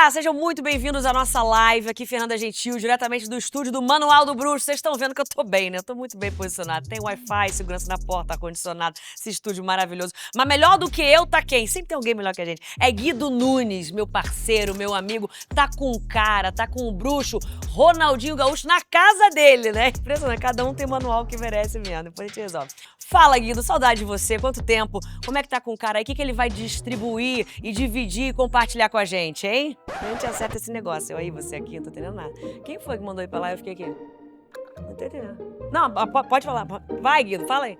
Olá, sejam muito bem-vindos à nossa live aqui, Fernanda Gentil, diretamente do estúdio do Manual do Bruxo. Vocês estão vendo que eu tô bem, né? Eu tô muito bem posicionado. Tem Wi-Fi, segurança na porta, ar-condicionado, esse estúdio maravilhoso. Mas melhor do que eu tá quem? Sempre tem alguém melhor que a gente. É Guido Nunes, meu parceiro, meu amigo. Tá com o cara, tá com o bruxo Ronaldinho Gaúcho na casa dele, né? Impressionante, cada um tem um manual que merece mesmo. Depois a gente resolve. Fala, Guido, saudade de você. Quanto tempo? Como é que tá com o cara aí? O que ele vai distribuir e dividir e compartilhar com a gente, hein? A gente acerta esse negócio. Eu aí, você aqui, eu não tô entendendo nada. Quem foi que mandou ir pra lá e eu fiquei aqui? Não tô entendendo. Não, pode falar. Vai, Guido, fala aí.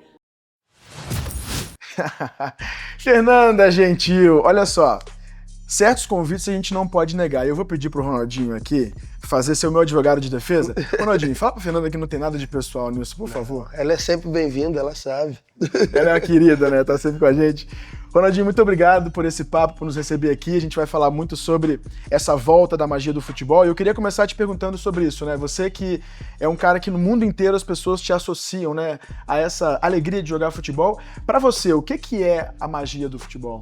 Fernanda Gentil, olha só. Certos convites a gente não pode negar. Eu vou pedir pro Ronaldinho aqui fazer ser o meu advogado de defesa. Ronaldinho, fala pra Fernanda que não tem nada de pessoal nisso, por favor. Ela é sempre bem-vinda, ela sabe. Ela é uma querida, né? Tá sempre com a gente. Ronaldinho, muito obrigado por esse papo, por nos receber aqui. A gente vai falar muito sobre essa volta da magia do futebol. E eu queria começar te perguntando sobre isso, né? Você que é um cara que no mundo inteiro as pessoas te associam, né? A essa alegria de jogar futebol. Pra você, o que é a magia do futebol?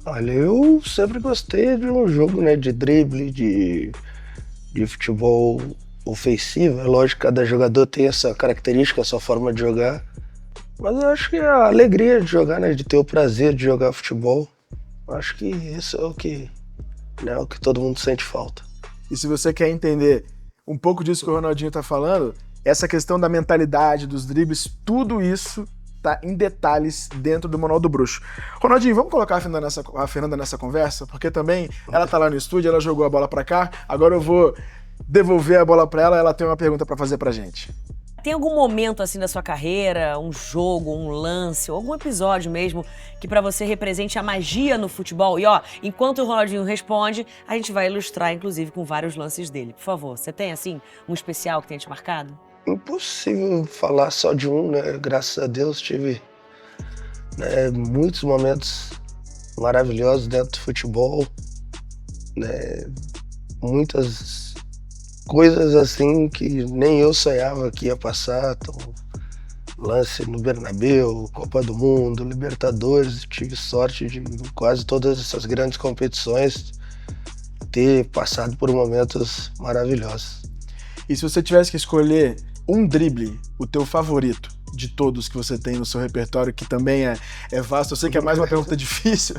Olha, eu sempre gostei de um jogo, né, de drible, de futebol ofensivo. É lógico que cada jogador tem essa característica, essa forma de jogar. Mas eu acho que a alegria de jogar, né, de ter o prazer de jogar futebol, acho que isso é o que, né, o que todo mundo sente falta. E se você quer entender um pouco disso que o Ronaldinho tá falando, essa questão da mentalidade, dos dribles, tudo isso tá em detalhes dentro do Manual do Bruxo. Ronaldinho, vamos colocar a Fernanda nessa conversa? Porque também ela tá lá no estúdio, ela jogou a bola pra cá, agora eu vou devolver a bola pra ela tem uma pergunta pra fazer pra gente. Tem algum momento assim da sua carreira, um jogo, um lance, ou algum episódio mesmo, que pra você represente a magia no futebol? E ó, enquanto o Ronaldinho responde, a gente vai ilustrar, inclusive, com vários lances dele. Por favor, você tem, assim, um especial que tenha te marcado? Impossível falar só de um, né? Graças a Deus tive, né, muitos momentos maravilhosos dentro do futebol, né? Muitas coisas assim que nem eu sonhava que ia passar. Então, lance no Bernabéu, Copa do Mundo, Libertadores, tive sorte de quase todas essas grandes competições ter passado por momentos maravilhosos. E se você tivesse que escolher um drible, o teu favorito de todos que você tem no seu repertório, que também é vasto, eu sei que é mais uma pergunta difícil,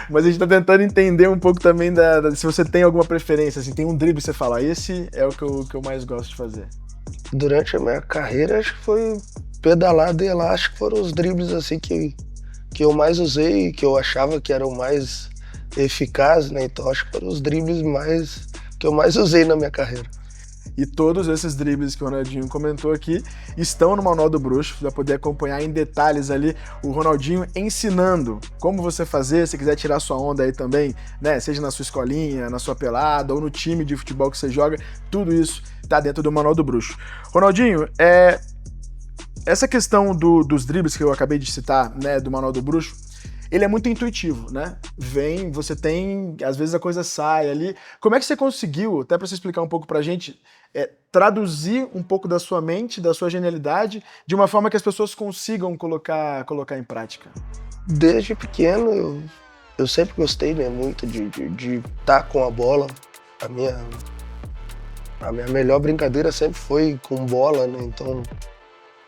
mas a gente tá tentando entender um pouco também se você tem alguma preferência, assim, tem um drible que você fala, esse é o que eu mais gosto de fazer. Durante a minha carreira, acho que foi pedalada e elástico, foram os dribles assim que eu mais usei, que eu achava que eram mais eficazes, né? Então acho que foram os dribles que eu mais usei na minha carreira. E todos esses dribles que o Ronaldinho comentou aqui estão no Manual do Bruxo, você vai poder acompanhar em detalhes ali o Ronaldinho ensinando como você fazer, se quiser tirar sua onda aí também, né, seja na sua escolinha, na sua pelada ou no time de futebol que você joga, tudo isso tá dentro do Manual do Bruxo. Ronaldinho, essa questão dos dribles que eu acabei de citar, né, do Manual do Bruxo, ele é muito intuitivo, né? Você tem, às vezes a coisa sai ali. Como é que você conseguiu, até para você explicar um pouco pra gente, traduzir um pouco da sua mente, da sua genialidade, de uma forma que as pessoas consigam colocar em prática? Desde pequeno, eu sempre gostei, né, muito de estar com a bola. A minha melhor brincadeira sempre foi com bola, né? Então,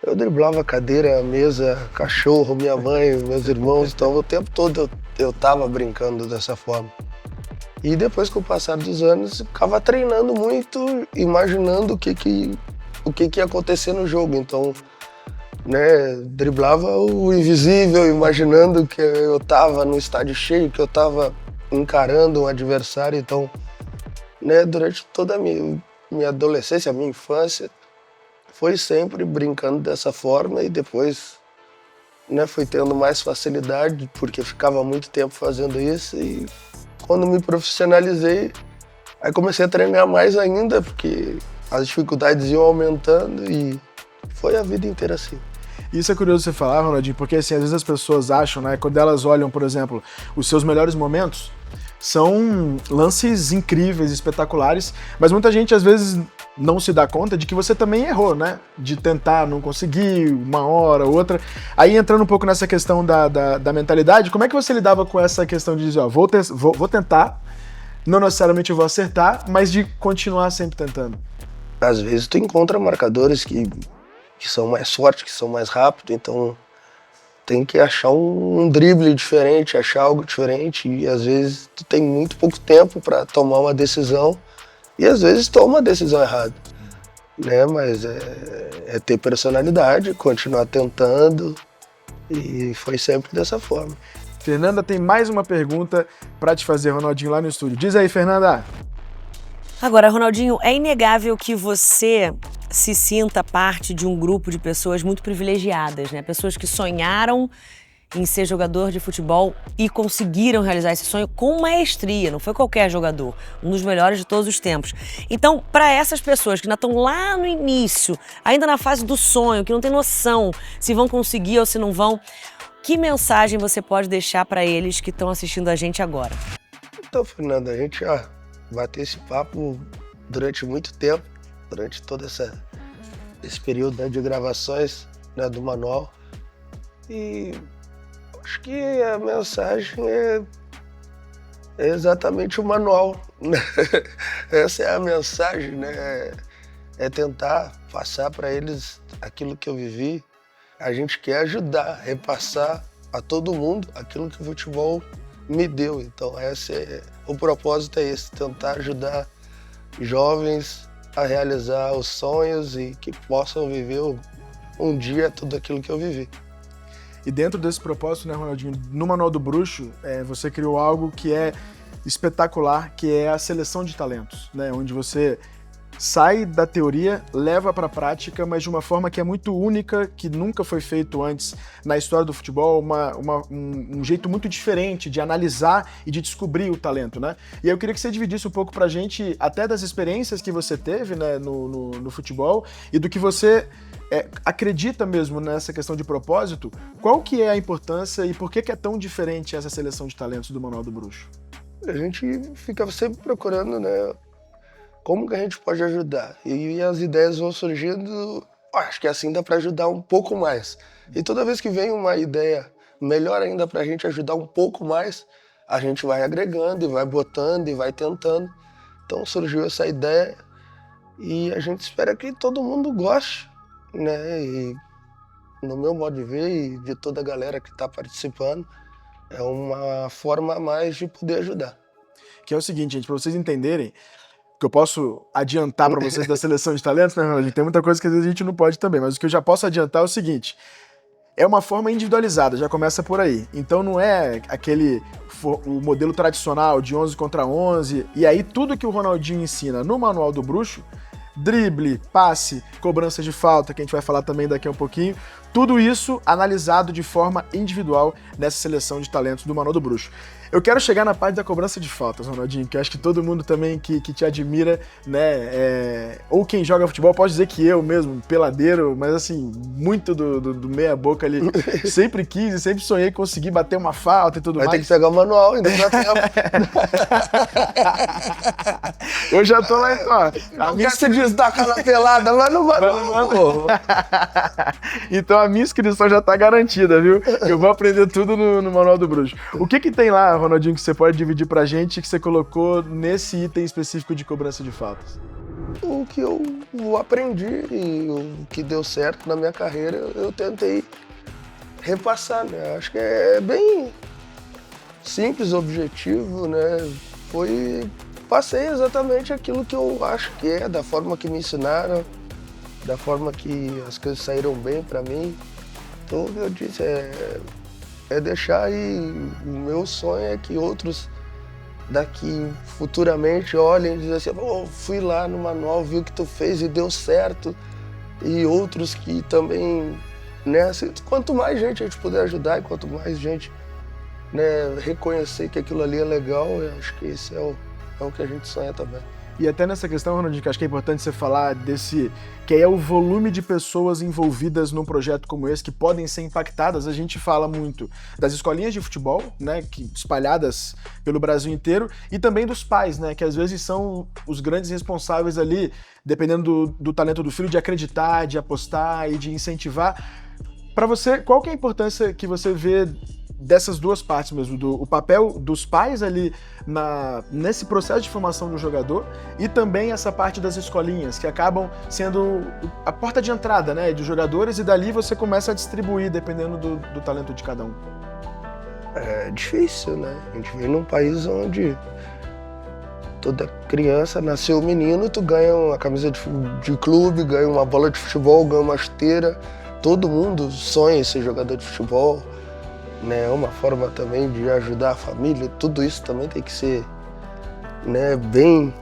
eu driblava a cadeira, a mesa, cachorro, minha mãe, meus irmãos, então o tempo todo eu tava brincando dessa forma. E depois, com o passar dos anos, eu ficava treinando muito, imaginando o que ia acontecer no jogo. Então, né, driblava o invisível, imaginando que eu tava no estádio cheio, que eu tava encarando um adversário. Então, né, durante toda a minha adolescência, a minha infância, foi sempre brincando dessa forma e depois, né, fui tendo mais facilidade porque ficava muito tempo fazendo isso e quando me profissionalizei, aí comecei a treinar mais ainda porque as dificuldades iam aumentando e foi a vida inteira assim. Isso é curioso você falar, Ronaldinho, porque assim, às vezes as pessoas acham, né, quando elas olham, por exemplo, os seus melhores momentos, são lances incríveis, espetaculares, mas muita gente às vezes não se dá conta de que você também errou, né? De tentar, não conseguir, uma hora, outra. Aí entrando um pouco nessa questão da mentalidade, como é que você lidava com essa questão de dizer, ó, vou tentar, não necessariamente eu vou acertar, mas de continuar sempre tentando. Às vezes tu encontra marcadores que são mais fortes, que são mais rápidos, então tem que achar um drible diferente, achar algo diferente, e às vezes tu tem muito pouco tempo para tomar uma decisão, e às vezes toma a decisão errada, né? Mas é ter personalidade, continuar tentando, e foi sempre dessa forma. Fernanda tem mais uma pergunta para te fazer, Ronaldinho, lá no estúdio. Diz aí, Fernanda. Agora, Ronaldinho, é inegável que você se sinta parte de um grupo de pessoas muito privilegiadas, né? Pessoas que sonharam em ser jogador de futebol e conseguiram realizar esse sonho com maestria, não foi qualquer jogador, um dos melhores de todos os tempos. Então, para essas pessoas que ainda estão lá no início, ainda na fase do sonho, que não tem noção se vão conseguir ou se não vão, que mensagem você pode deixar para eles que estão assistindo a gente agora? Então, Fernanda, a gente já bateu esse papo durante muito tempo, durante todo esse período, né, de gravações, né, do manual. E acho que a mensagem é exatamente o manual, né? Essa é a mensagem, né? É tentar passar para eles aquilo que eu vivi. A gente quer ajudar, repassar a todo mundo aquilo que o futebol me deu. Então o propósito é esse, tentar ajudar jovens a realizar os sonhos e que possam viver um dia tudo aquilo que eu vivi. E dentro desse propósito, né, Ronaldinho, no Manual do Bruxo, você criou algo que é espetacular, que é a seleção de talentos, né, onde você sai da teoria, leva para a prática, mas de uma forma que é muito única, que nunca foi feito antes na história do futebol, um jeito muito diferente de analisar e de descobrir o talento, né? E eu queria que você dividisse um pouco pra gente até das experiências que você teve, né, no futebol e do que você acredita mesmo nessa questão de propósito. Qual que é a importância e por que é tão diferente essa seleção de talentos do Manual do Bruxo? A gente fica sempre procurando, né, como que a gente pode ajudar? E as ideias vão surgindo, acho que assim dá para ajudar um pouco mais. E toda vez que vem uma ideia melhor ainda para a gente ajudar um pouco mais, a gente vai agregando e vai botando e vai tentando. Então surgiu essa ideia e a gente espera que todo mundo goste, né? E no meu modo de ver e de toda a galera que está participando, é uma forma a mais de poder ajudar. Que é o seguinte, gente, para vocês entenderem, que eu posso adiantar para vocês da seleção de talentos, né, Ronaldinho? Tem muita coisa que às vezes a gente não pode também, mas o que eu já posso adiantar é o seguinte: é uma forma individualizada, já começa por aí. Então não é o modelo tradicional de 11 contra 11, e aí tudo que o Ronaldinho ensina no Manual do Bruxo, drible, passe, cobrança de falta, que a gente vai falar também daqui a um pouquinho, tudo isso analisado de forma individual nessa seleção de talentos do Manual do Bruxo. Eu quero chegar na parte da cobrança de faltas, Ronaldinho, que eu acho que todo mundo também que te admira, né, ou quem joga futebol, pode dizer que eu mesmo, peladeiro, mas assim, muito do meia boca ali, sempre quis e sempre sonhei conseguir bater uma falta e tudo mais. Vai ter que pegar o manual, ainda dá tempo. Eu já tô lá, ó. Não quer se destacar na pelada, mas no manual. Então a minha inscrição já tá garantida, viu? Eu vou aprender tudo no Manual do Bruxo. O que tem lá, Ronaldinho, que você pode dividir pra gente, que você colocou nesse item específico de cobrança de faltas? O que eu aprendi e o que deu certo na minha carreira, eu tentei repassar, né? Acho que é bem simples, objetivo, né? Passei exatamente aquilo que eu acho que é, da forma que me ensinaram, da forma que as coisas saíram bem pra mim. Então, o que eu disse é deixar, e o meu sonho é que outros daqui futuramente olhem e dizem assim: oh, fui lá no manual, vi o que tu fez e deu certo. E outros que também, né, assim, quanto mais gente a gente puder ajudar e quanto mais gente, né, reconhecer que aquilo ali é legal, eu acho que esse é o que a gente sonha também. E até nessa questão, Ronaldinho, que acho que é importante você falar que é o volume de pessoas envolvidas num projeto como esse, que podem ser impactadas. A gente fala muito das escolinhas de futebol, né, espalhadas pelo Brasil inteiro, e também dos pais, né, que às vezes são os grandes responsáveis ali, dependendo do talento do filho, de acreditar, de apostar e de incentivar. Para você, qual que é a importância que você vê dessas duas partes mesmo, o papel dos pais ali nesse processo de formação do jogador e também essa parte das escolinhas, que acabam sendo a porta de entrada, né, de jogadores, e dali você começa a distribuir dependendo do talento de cada um. É difícil, né? A gente vive num país onde toda criança, nasceu menino, tu ganha uma camisa de clube, ganha uma bola de futebol, ganha uma chuteira. Todo mundo sonha em ser jogador de futebol, né? É uma forma também de ajudar a família. Tudo isso também tem que ser, né, bem,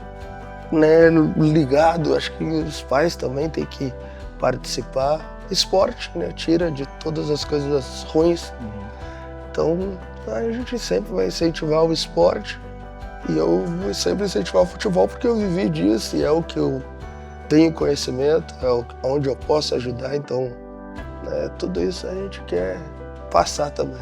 né, ligado. Acho que os pais também têm que participar. Esporte, né? Tira de todas as coisas ruins. Então, a gente sempre vai incentivar o esporte. E eu vou sempre incentivar o futebol porque eu vivi disso e é o que eu tenho conhecimento, é onde eu posso ajudar. Então, né, tudo isso a gente quer passar também.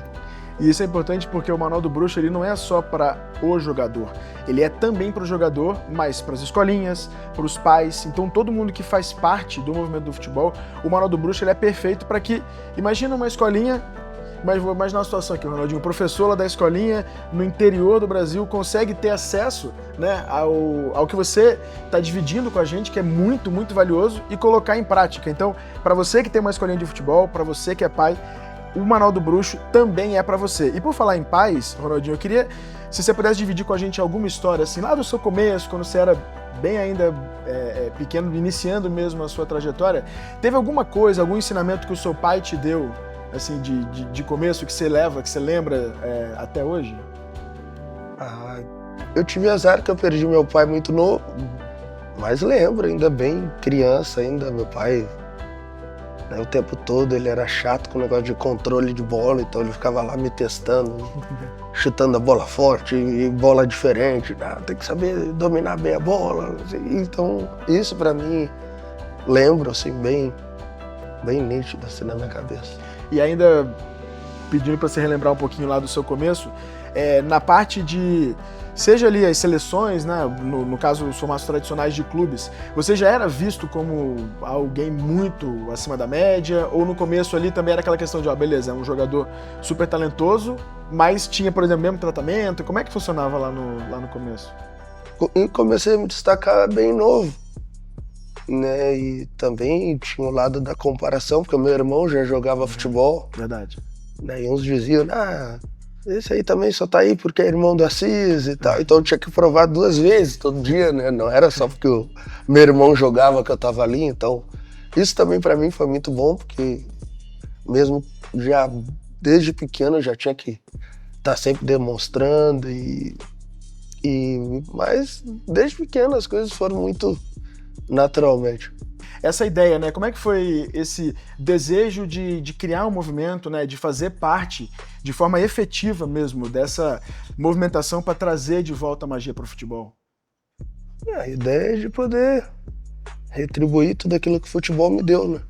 E isso é importante porque o Manual do Bruxo ele não é só para o jogador, ele é também para o jogador, mas para as escolinhas, para os pais. Então todo mundo que faz parte do movimento do futebol, o Manual do Bruxo ele é perfeito para que, imagina uma escolinha, mas vou imaginar uma situação aqui, Ronaldinho, o professor lá da escolinha no interior do Brasil consegue ter acesso, né, ao que você está dividindo com a gente, que é muito, muito valioso, e colocar em prática. Então, para você que tem uma escolinha de futebol, para você que é pai, o Manual do Bruxo também é para você. E por falar em pais, Ronaldinho, eu queria, se você pudesse dividir com a gente alguma história, assim, lá do seu começo, quando você era bem ainda pequeno, iniciando mesmo a sua trajetória, teve alguma coisa, algum ensinamento que o seu pai te deu, assim, de começo, que você lembra até hoje? Eu tive azar que eu perdi meu pai muito novo, mas lembro, ainda bem criança ainda, meu pai, né, o tempo todo ele era chato com o negócio de controle de bola, então ele ficava lá me testando, chutando a bola forte e bola diferente, tem que saber dominar bem a bola. Então isso pra mim, lembro assim, bem nítido assim na minha cabeça. E ainda pedindo para você relembrar um pouquinho lá do seu começo, na parte de, seja ali as seleções, né, no caso os formatos tradicionais de clubes, você já era visto como alguém muito acima da média, ou no começo ali também era aquela questão de, beleza, é um jogador super talentoso, mas tinha, por exemplo, o mesmo tratamento? Como é que funcionava lá no começo? Eu comecei a me destacar bem novo, né, e também tinha o lado da comparação, porque o meu irmão já jogava futebol. Verdade. Né, e uns diziam, esse aí também só tá aí porque é irmão do Assis e tal. Então eu tinha que provar 2 vezes todo dia, né? Não era só porque o meu irmão jogava que eu tava ali. Então isso também pra mim foi muito bom, porque mesmo já desde pequeno eu já tinha que estar sempre demonstrando mas desde pequeno as coisas foram muito naturalmente. Essa ideia, né? Como é que foi esse desejo de criar um movimento, né? De fazer parte de forma efetiva mesmo dessa movimentação para trazer de volta a magia para o futebol? A ideia é de poder retribuir tudo aquilo que o futebol me deu, né?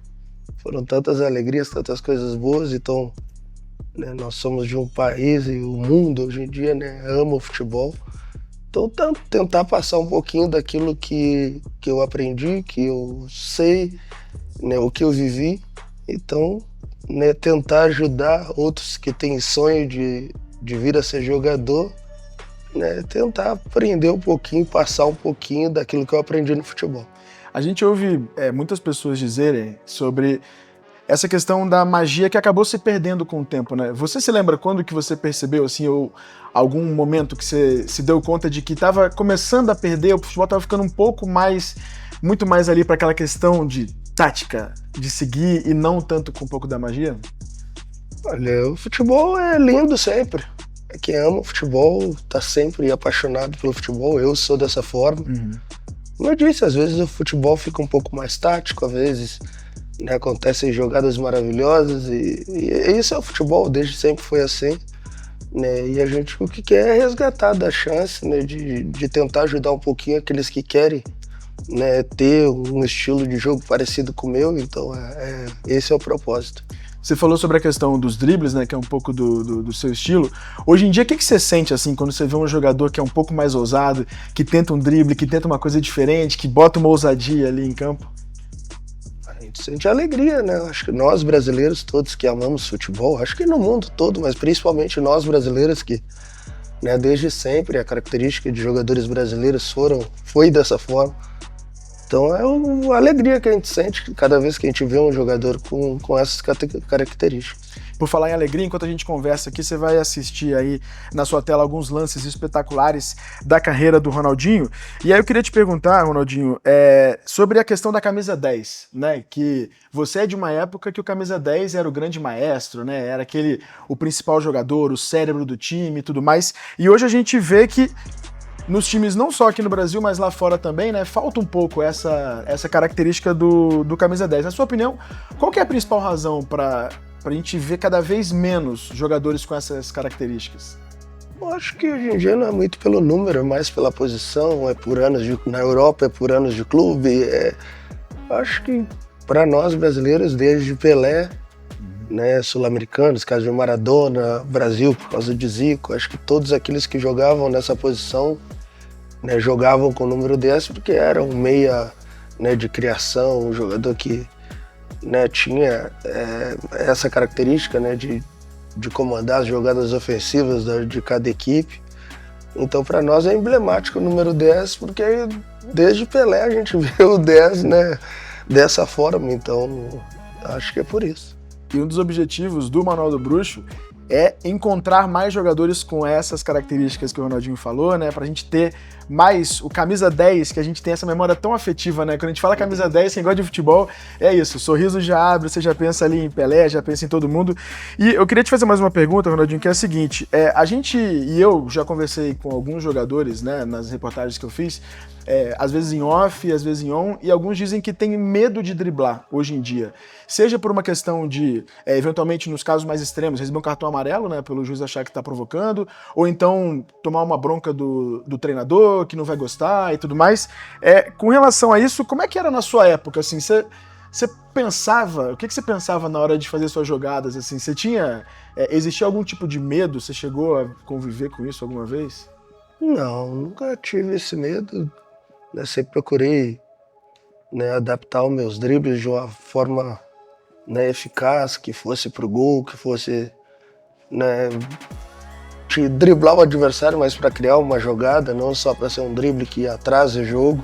Foram tantas alegrias, tantas coisas boas, então, né, nós somos de um país e o mundo hoje em dia, né, ama o futebol. Então, tentar passar um pouquinho daquilo que eu aprendi, que eu sei, né, o que eu vivi. Então, né, tentar ajudar outros que têm sonho de vir a ser jogador, né, tentar aprender um pouquinho, passar um pouquinho daquilo que eu aprendi no futebol. A gente ouve muitas pessoas dizerem sobre essa questão da magia que acabou se perdendo com o tempo, né? Você se lembra quando que você percebeu, assim, ou algum momento que você se deu conta de que estava começando a perder, o futebol estava ficando muito mais ali para aquela questão de tática, de seguir e não tanto com um pouco da magia? Olha, o futebol é lindo sempre. Quem ama o futebol tá sempre apaixonado pelo futebol, eu sou dessa forma. Como eu disse, às vezes o futebol fica um pouco mais tático, às vezes, né, acontecem jogadas maravilhosas e isso é o futebol, desde sempre foi assim, né, e a gente o que quer é resgatar da chance, né, de tentar ajudar um pouquinho aqueles que querem, né, ter um estilo de jogo parecido com o meu, então esse é o propósito. Você falou sobre a questão dos dribles, né, que é um pouco do seu estilo. Hoje em dia, o que você sente assim quando você vê um jogador que é um pouco mais ousado, que tenta um drible, que tenta uma coisa diferente, que bota uma ousadia ali em campo? A gente sente alegria, né? Acho que nós brasileiros todos que amamos futebol, acho que no mundo todo, mas principalmente nós brasileiros que, né, desde sempre a característica de jogadores brasileiros foi dessa forma. Então é uma alegria que a gente sente cada vez que a gente vê um jogador com essas características. Por falar em alegria, enquanto a gente conversa aqui, você vai assistir aí na sua tela alguns lances espetaculares da carreira do Ronaldinho. E aí eu queria te perguntar, Ronaldinho, sobre a questão da camisa 10, né? Que você é de uma época que o camisa 10 era o grande maestro, né? Era o principal jogador, o cérebro do time e tudo mais. E hoje a gente vê que nos times, não só aqui no Brasil, mas lá fora também, né? Falta um pouco essa característica do camisa 10. Na sua opinião, qual que é a principal razão para a gente ver cada vez menos jogadores com essas características? Eu acho que hoje em dia não é muito pelo número, é mais pela posição, por anos na Europa é por anos de clube. Acho que para nós brasileiros, desde Pelé, né, sul-americanos, caso de Maradona, Brasil por causa de Zico, acho que todos aqueles que jogavam nessa posição, né, jogavam com o número 10 porque era um meia, né, de criação, um jogador que, né, tinha essa característica, né, de comandar as jogadas ofensivas de cada equipe. Então, para nós é emblemático o número 10, porque desde Pelé a gente vê o 10, né, dessa forma. Então, acho que é por isso. E um dos objetivos do Manual do Bruxo é encontrar mais jogadores com essas características que o Ronaldinho falou, né? Pra gente ter mais o camisa 10, que a gente tem essa memória tão afetiva, né? Quando a gente fala camisa 10, quem gosta de futebol, é isso. O sorriso já abre, você já pensa ali em Pelé, já pensa em todo mundo. E eu queria te fazer mais uma pergunta, Ronaldinho, que é a seguinte. A gente, e eu já conversei com alguns jogadores, né, nas reportagens que eu fiz, às vezes em off, às vezes em on, e alguns dizem que tem medo de driblar hoje em dia. Seja por uma questão de, eventualmente, nos casos mais extremos, receber um cartão amarelo, né, pelo juiz achar que está provocando, ou então tomar uma bronca do treinador, que não vai gostar e tudo mais. Com relação a isso, como é que era na sua época? Assim, você pensava, o que você pensava na hora de fazer suas jogadas? Assim, você tinha, existia algum tipo de medo? Você chegou a conviver com isso alguma vez? Não, nunca tive esse medo. Eu sempre procurei, né, adaptar os meus dribles de uma forma, né, eficaz, que fosse pro gol, que fosse, né, de driblar o adversário, mas para criar uma jogada, não só para ser um drible que atrasa o jogo.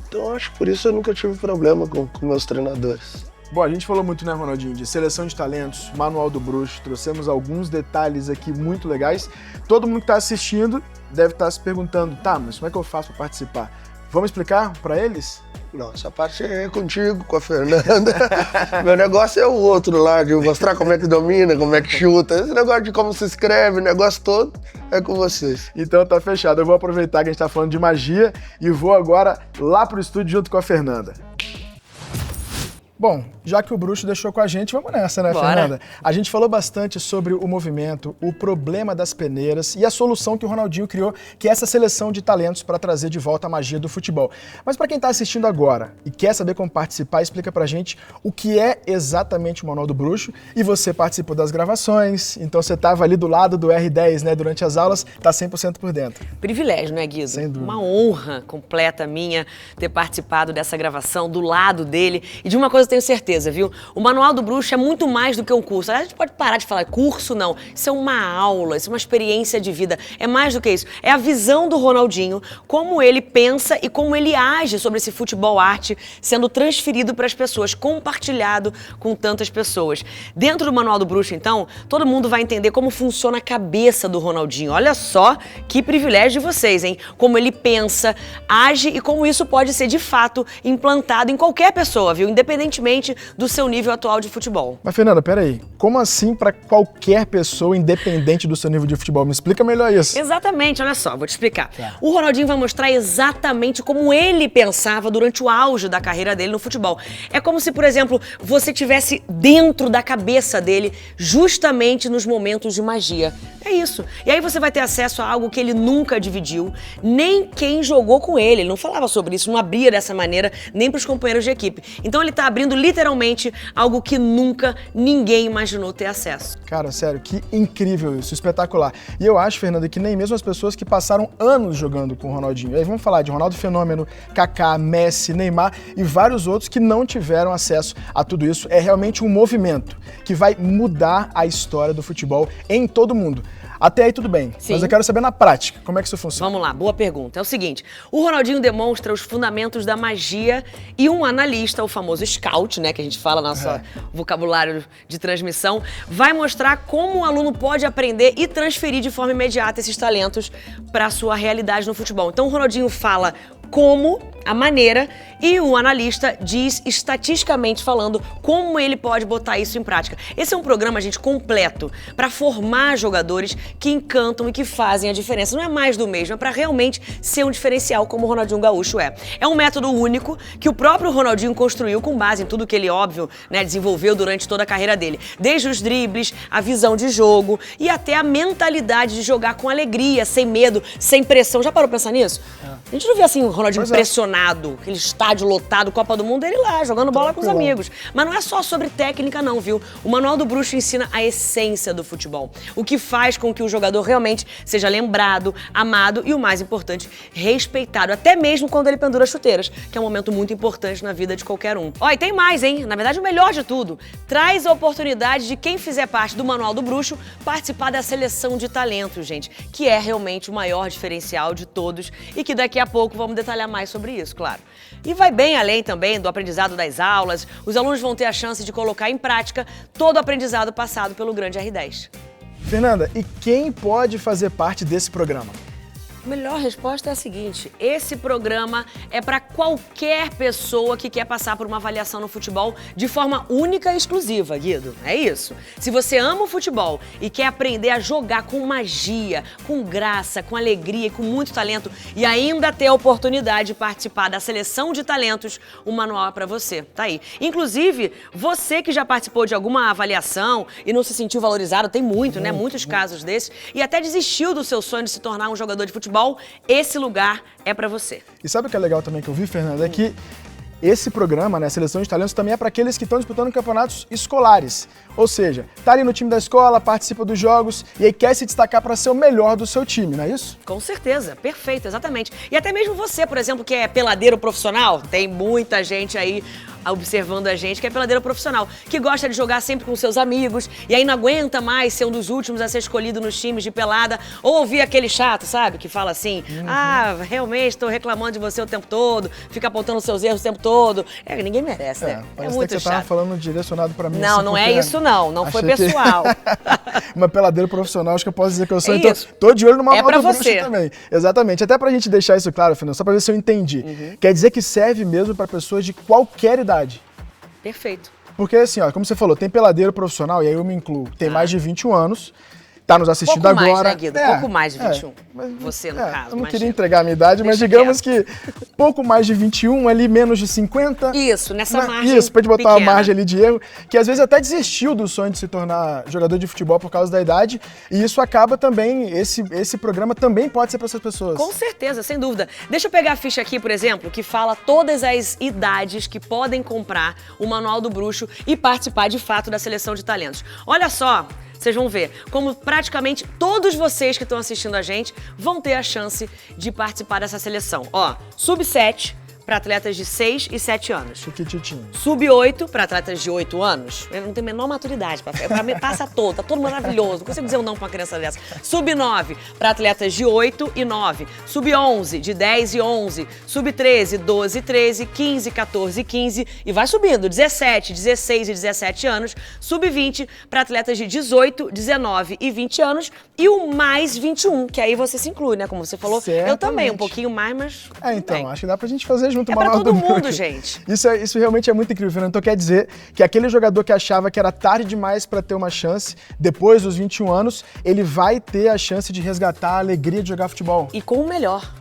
Então acho que por isso eu nunca tive problema com meus treinadores. Bom, a gente falou muito, né, Ronaldinho, de seleção de talentos, Manual do Bruxo, trouxemos alguns detalhes aqui muito legais. Todo mundo que está assistindo deve estar se perguntando, tá, mas como é que eu faço para participar? Vamos explicar para eles? Não, essa parte é contigo, com a Fernanda. Meu negócio é o outro lá, de mostrar como é que domina, como é que chuta. Esse negócio de como se escreve, o negócio todo é com vocês. Então tá fechado. Eu vou aproveitar que a gente tá falando de magia e vou agora lá pro estúdio junto com a Fernanda. Bom, já que o Bruxo deixou com a gente, vamos nessa, né, Bora. Fernanda? A gente falou bastante sobre o movimento, o problema das peneiras e a solução que o Ronaldinho criou, que é essa seleção de talentos para trazer de volta a magia do futebol. Mas para quem está assistindo agora e quer saber como participar, explica pra gente o que é exatamente o Manual do Bruxo. E você participou das gravações, então você estava ali do lado do R10, né, durante as aulas, tá 100% por dentro. Privilégio, né, Guido? Sem dúvida. Uma honra completa minha ter participado dessa gravação, do lado dele. E de uma coisa eu tenho certeza, viu? O Manual do Bruxo é muito mais do que um curso. A gente pode parar de falar curso, não. Isso é uma aula, isso é uma experiência de vida. É mais do que isso. É a visão do Ronaldinho, como ele pensa e como ele age sobre esse futebol arte sendo transferido para as pessoas, compartilhado com tantas pessoas. Dentro do Manual do Bruxo, então, todo mundo vai entender como funciona a cabeça do Ronaldinho. Olha só que privilégio de vocês, hein? Como ele pensa, age e como isso pode ser, de fato, implantado em qualquer pessoa, viu? Independentemente do seu nível atual de futebol. Mas, Fernanda, peraí, como assim para qualquer pessoa, independente do seu nível de futebol? Me explica melhor isso. Exatamente, olha só, vou te explicar. O Ronaldinho vai mostrar exatamente como ele pensava durante o auge da carreira dele no futebol. É como se, por exemplo, você estivesse dentro da cabeça dele, justamente nos momentos de magia. É isso. E aí você vai ter acesso a algo que ele nunca dividiu, nem quem jogou com ele. Ele não falava sobre isso, não abria dessa maneira, nem para os companheiros de equipe. Então ele está abrindo vivendo literalmente algo que nunca ninguém imaginou ter acesso. Cara, sério, que incrível isso, espetacular. E eu acho, Fernanda, que nem mesmo as pessoas que passaram anos jogando com o Ronaldinho. Aí vamos falar de Ronaldo Fenômeno, Kaká, Messi, Neymar e vários outros que não tiveram acesso a tudo isso. É realmente um movimento que vai mudar a história do futebol em todo mundo. Até aí tudo bem, Sim. Mas eu quero saber na prática, como é que isso funciona? Vamos lá, boa pergunta. É o seguinte, o Ronaldinho demonstra os fundamentos da magia e um analista, o famoso scout, né, que a gente fala no nosso vocabulário de transmissão, vai mostrar como o aluno pode aprender e transferir de forma imediata esses talentos para a sua realidade no futebol. Então o Ronaldinho fala como, a maneira, e o analista diz, estatisticamente falando, como ele pode botar isso em prática. Esse é um programa, gente, completo, para formar jogadores que encantam e que fazem a diferença. Não é mais do mesmo, é para realmente ser um diferencial como o Ronaldinho Gaúcho é. É um método único que o próprio Ronaldinho construiu com base em tudo que ele, óbvio, né, desenvolveu durante toda a carreira dele. Desde os dribles, a visão de jogo e até a mentalidade de jogar com alegria, sem medo, sem pressão. Já parou pra pensar nisso? A gente não vê assim o Ronaldinho pressionado, aquele estádio lotado, Copa do Mundo, ele lá, jogando bola com os amigos. Mas não é só sobre técnica não, viu? O Manual do Bruxo ensina a essência do futebol. O que faz com que o jogador realmente seja lembrado, amado e, o mais importante, respeitado. Até mesmo quando ele pendura as chuteiras, que é um momento muito importante na vida de qualquer um. Ó, e tem mais, hein? Na verdade, o melhor de tudo. Traz a oportunidade de quem fizer parte do Manual do Bruxo participar da seleção de talentos, gente, que é realmente o maior diferencial de todos e que daqui a pouco vamos detalhar mais sobre isso, claro. E vai bem além também do aprendizado das aulas, os alunos vão ter a chance de colocar em prática todo o aprendizado passado pelo grande R10. Fernanda, e quem pode fazer parte desse programa? A melhor resposta é a seguinte, esse programa é para qualquer pessoa que quer passar por uma avaliação no futebol de forma única e exclusiva, Guido. É isso. Se você ama o futebol e quer aprender a jogar com magia, com graça, com alegria e com muito talento e ainda ter a oportunidade de participar da seleção de talentos, o manual é para você. Tá aí. Inclusive, você que já participou de alguma avaliação e não se sentiu valorizado, tem muito, né? Muitos casos desses, e até desistiu do seu sonho de se tornar um jogador de futebol, esse lugar é pra você. E sabe o que é legal também que eu vi, Fernanda? É que esse programa, né, a Seleção de Talentos, também é para aqueles que estão disputando campeonatos escolares. Ou seja, tá ali no time da escola, participa dos jogos e aí quer se destacar para ser o melhor do seu time, não é isso? Com certeza, perfeito, exatamente. E até mesmo você, por exemplo, que é peladeiro profissional, tem muita gente aí observando a gente, que é peladeiro profissional, que gosta de jogar sempre com seus amigos e aí não aguenta mais ser um dos últimos a ser escolhido nos times de pelada, ou ouvir aquele chato, sabe, que fala assim, realmente estou reclamando de você o tempo todo, fica apontando seus erros o tempo todo. Ninguém merece, né? É Parece muito que você chato. tava falando direcionado para mim. Não, assim, não é isso não foi achei que- pessoal. Uma peladeiro profissional, acho que eu posso dizer que eu sou, É então isso. tô de olho no manual É pra do Bruxo você. também. Exatamente, até pra gente deixar isso claro, Fernanda, só pra ver se eu entendi. Quer dizer que serve mesmo pra pessoas de qualquer idade. Perfeito. Porque assim, ó, como você falou, tem peladeiro profissional, e aí eu me incluo, tem mais de 21 anos, tá nos assistindo Pouco mais, agora. né, Guido? Pouco mais de 21. mas- Você, no eu caso, não imagina. queria entregar a minha idade, mas Deixa digamos que pouco mais de 21, ali menos de 50. Isso, nessa Né? margem Isso, pra gente botar uma pequena. margem ali de erro, que às vezes até desistiu do sonho de se tornar jogador de futebol por causa da idade, e isso acaba também, esse programa também pode ser para essas pessoas. Com certeza, sem dúvida. Deixa eu pegar a ficha aqui, por exemplo, que fala todas as idades que podem comprar o Manual do Bruxo e participar de fato da seleção de talentos. Olha só, vocês vão ver como praticamente todos vocês que estão assistindo a gente vão ter a chance de participar dessa seleção. Ó, sub-7 para atletas de 6 e 7 anos. Chiquititinho. Sub-8 para atletas de 8 anos. Eu não tenho a menor maturidade. Pra mim passa todo, tá todo maravilhoso. Não consigo dizer um não pra uma criança dessa. Sub-9 para atletas de 8 e 9. Sub-11 de 10 e 11. Sub-13, 12 e 13, 15, 14 e 15 e vai subindo. 17, 16 e 17 anos. Sub-20 para atletas de 18, 19 e 20 anos. E o mais 21, que aí você se inclui, né? Como você falou. Eu Certamente. também, um pouquinho mais, mas tudo Então, bem. acho que dá pra gente fazer junto É o pra Manual todo do mundo, Bruxo. gente. Isso realmente é muito incrível, Fernando. Então quer dizer que aquele jogador que achava que era tarde demais pra ter uma chance, depois dos 21 anos, ele vai ter a chance de resgatar a alegria de jogar futebol. E com o melhor.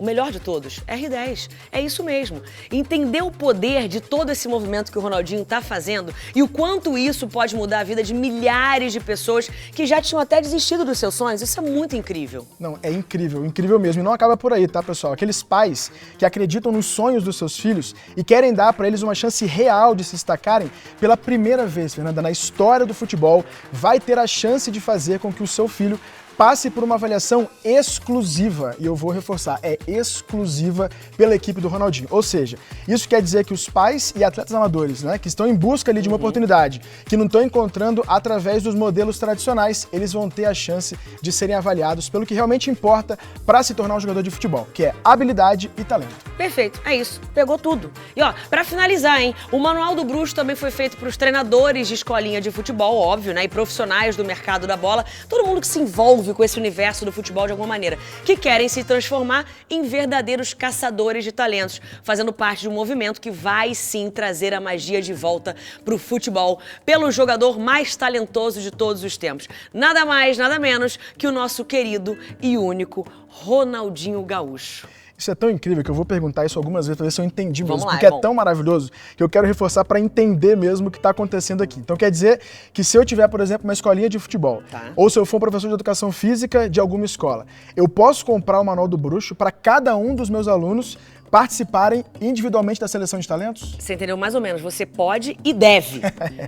o melhor de todos, R10. É isso mesmo. Entender o poder de todo esse movimento que o Ronaldinho tá fazendo e o quanto isso pode mudar a vida de milhares de pessoas que já tinham até desistido dos seus sonhos, isso é muito incrível. Não, é incrível, incrível mesmo. E não acaba por aí, tá, pessoal? Aqueles pais que acreditam nos sonhos dos seus filhos e querem dar para eles uma chance real de se destacarem, pela primeira vez, Fernanda, na história do futebol, vai ter a chance de fazer com que o seu filho passe por uma avaliação exclusiva, e eu vou reforçar, é exclusiva pela equipe do Ronaldinho. Ou seja, isso quer dizer que os pais e atletas amadores, né, que estão em busca ali de uma oportunidade, que não estão encontrando através dos modelos tradicionais, eles vão ter a chance de serem avaliados pelo que realmente importa para se tornar um jogador de futebol, que é habilidade e talento. Perfeito, é isso, pegou tudo. E ó, pra finalizar, hein, o Manual do Bruxo também foi feito pros treinadores de escolinha de futebol, óbvio, né, e profissionais do mercado da bola, todo mundo que se envolve com esse universo do futebol de alguma maneira, que querem se transformar em verdadeiros caçadores de talentos, fazendo parte de um movimento que vai sim trazer a magia de volta pro futebol, pelo jogador mais talentoso de todos os tempos. Nada mais, nada menos que o nosso querido e único Ronaldinho Gaúcho. Isso é tão incrível que eu vou perguntar isso algumas vezes para ver se eu entendi mesmo, Vamos lá, porque é tão maravilhoso que eu quero reforçar para entender mesmo o que está acontecendo aqui. Então quer dizer que se eu tiver, por exemplo, uma escolinha de futebol, ou se eu for um professor de educação física de alguma escola, eu posso comprar o Manual do Bruxo para cada um dos meus alunos participarem individualmente da seleção de talentos? Você entendeu mais ou menos, você pode e deve.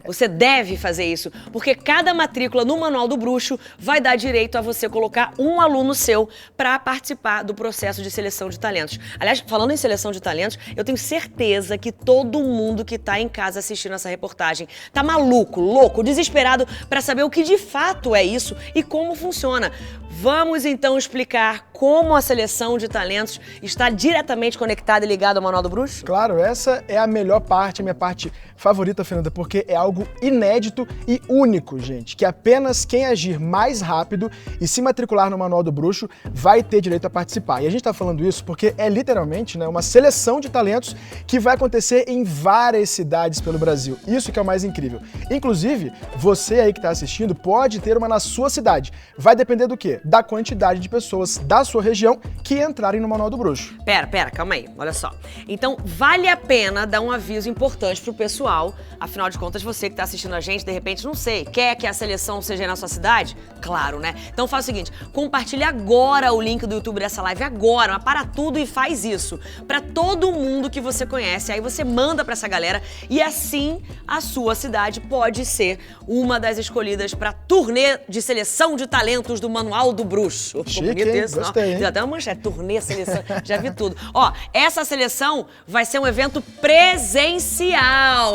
Você deve fazer isso, porque cada matrícula no Manual do Bruxo vai dar direito a você colocar um aluno seu para participar do processo de seleção de talentos. Aliás, falando em seleção de talentos, eu tenho certeza que todo mundo que tá em casa assistindo essa reportagem tá maluco, louco, desesperado para saber o que de fato é isso e como funciona. Vamos então explicar como a seleção de talentos está diretamente conectada e ligada ao Manual do Bruxo? Claro, essa é a melhor parte, a minha parte favorita, Fernanda, porque é algo inédito e único, gente, que apenas quem agir mais rápido e se matricular no Manual do Bruxo vai ter direito a participar. E a gente está falando isso porque é literalmente, né, uma seleção de talentos que vai acontecer em várias cidades pelo Brasil. Isso que é o mais incrível. Inclusive, você aí que está assistindo pode ter uma na sua cidade. Vai depender do quê? Da quantidade de pessoas da sua região que entrarem no Manual do Bruxo. Pera, calma aí, olha só. Então, vale a pena dar um aviso importante pro pessoal, afinal de contas, você que tá assistindo a gente, de repente, não sei, quer que a seleção seja na sua cidade? Claro, né? Então faz o seguinte, compartilha agora o link do YouTube dessa live, agora, mas para tudo e faz isso, pra todo mundo que você conhece, aí você manda pra essa galera e assim a sua cidade pode ser uma das escolhidas pra turnê de seleção de talentos do Manual do Bruxo. Chique, hein? Gostei, hein? Já até uma manchete, turnê, seleção, já vi tudo. Ó, essa seleção vai ser um evento presencial.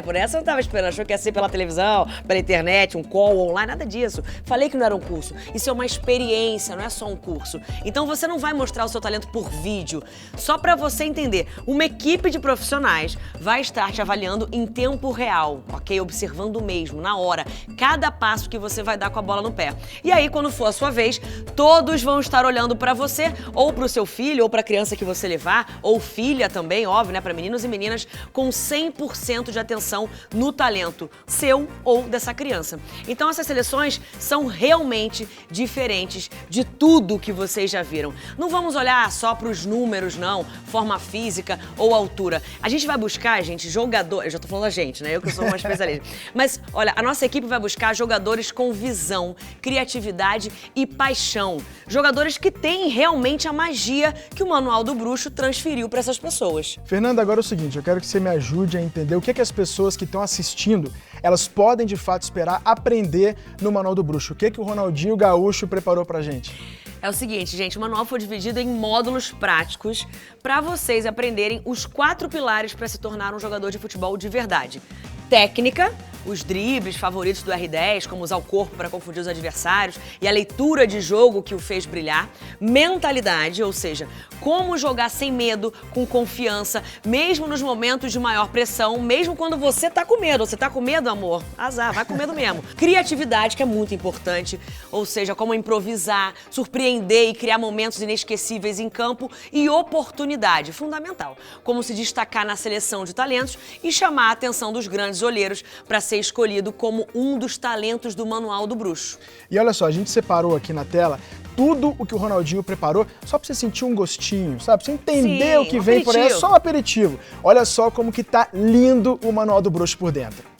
Por essa eu não tava esperando. Achou que ia ser pela televisão, pela internet, um call online, nada disso. Falei que não era um curso. Isso é uma experiência, não é só um curso. Então você não vai mostrar o seu talento por vídeo. Só pra você entender, uma equipe de profissionais vai estar te avaliando em tempo real, ok? Observando mesmo, na hora, cada passo que você vai dar com a bola no pé. E aí, quando for a sua vez, todos vão estar olhando pra você, ou pro seu filho, ou pra criança que você levar, ou filha também, óbvio, né? Pra meninos e meninas, com 100% de atenção no talento seu ou dessa criança. Então essas seleções são realmente diferentes de tudo que vocês já viram. Não vamos olhar só pros números, não, forma física ou altura. A gente vai buscar, gente, jogadores, eu já tô falando a gente, né? Eu que sou uma especialista. Mas, olha, a nossa equipe vai buscar jogadores com visão, criatividade e paixão. Jogadores que têm realmente a magia que o Manual do Bruxo transferiu para essas pessoas. Fernanda, agora é o seguinte, eu quero que você me ajude a entender o que as pessoas que estão assistindo, elas podem de fato esperar aprender no Manual do Bruxo. O que o Ronaldinho Gaúcho preparou pra gente? É o seguinte, gente, o manual foi dividido em módulos práticos para vocês aprenderem os 4 pilares para se tornar um jogador de futebol de verdade. Técnica, os dribles favoritos do R10, como usar o corpo para confundir os adversários e a leitura de jogo que o fez brilhar. Mentalidade, ou seja, como jogar sem medo, com confiança, mesmo nos momentos de maior pressão, mesmo quando você tá com medo. Você tá com medo, amor? Azar, vai com medo mesmo. Criatividade, que é muito importante, ou seja, como improvisar, surpreender e criar momentos inesquecíveis em campo. E oportunidade, fundamental, como se destacar na seleção de talentos e chamar a atenção dos grandes olheiros para ser escolhido como um dos talentos do Manual do Bruxo. E olha só, a gente separou aqui na tela tudo o que o Ronaldinho preparou, só pra você sentir um gostinho, sabe? Pra você entender Sim, o que um vem por aí, é aperitivo. só um aperitivo. Olha só como que tá lindo o Manual do Bruxo por dentro.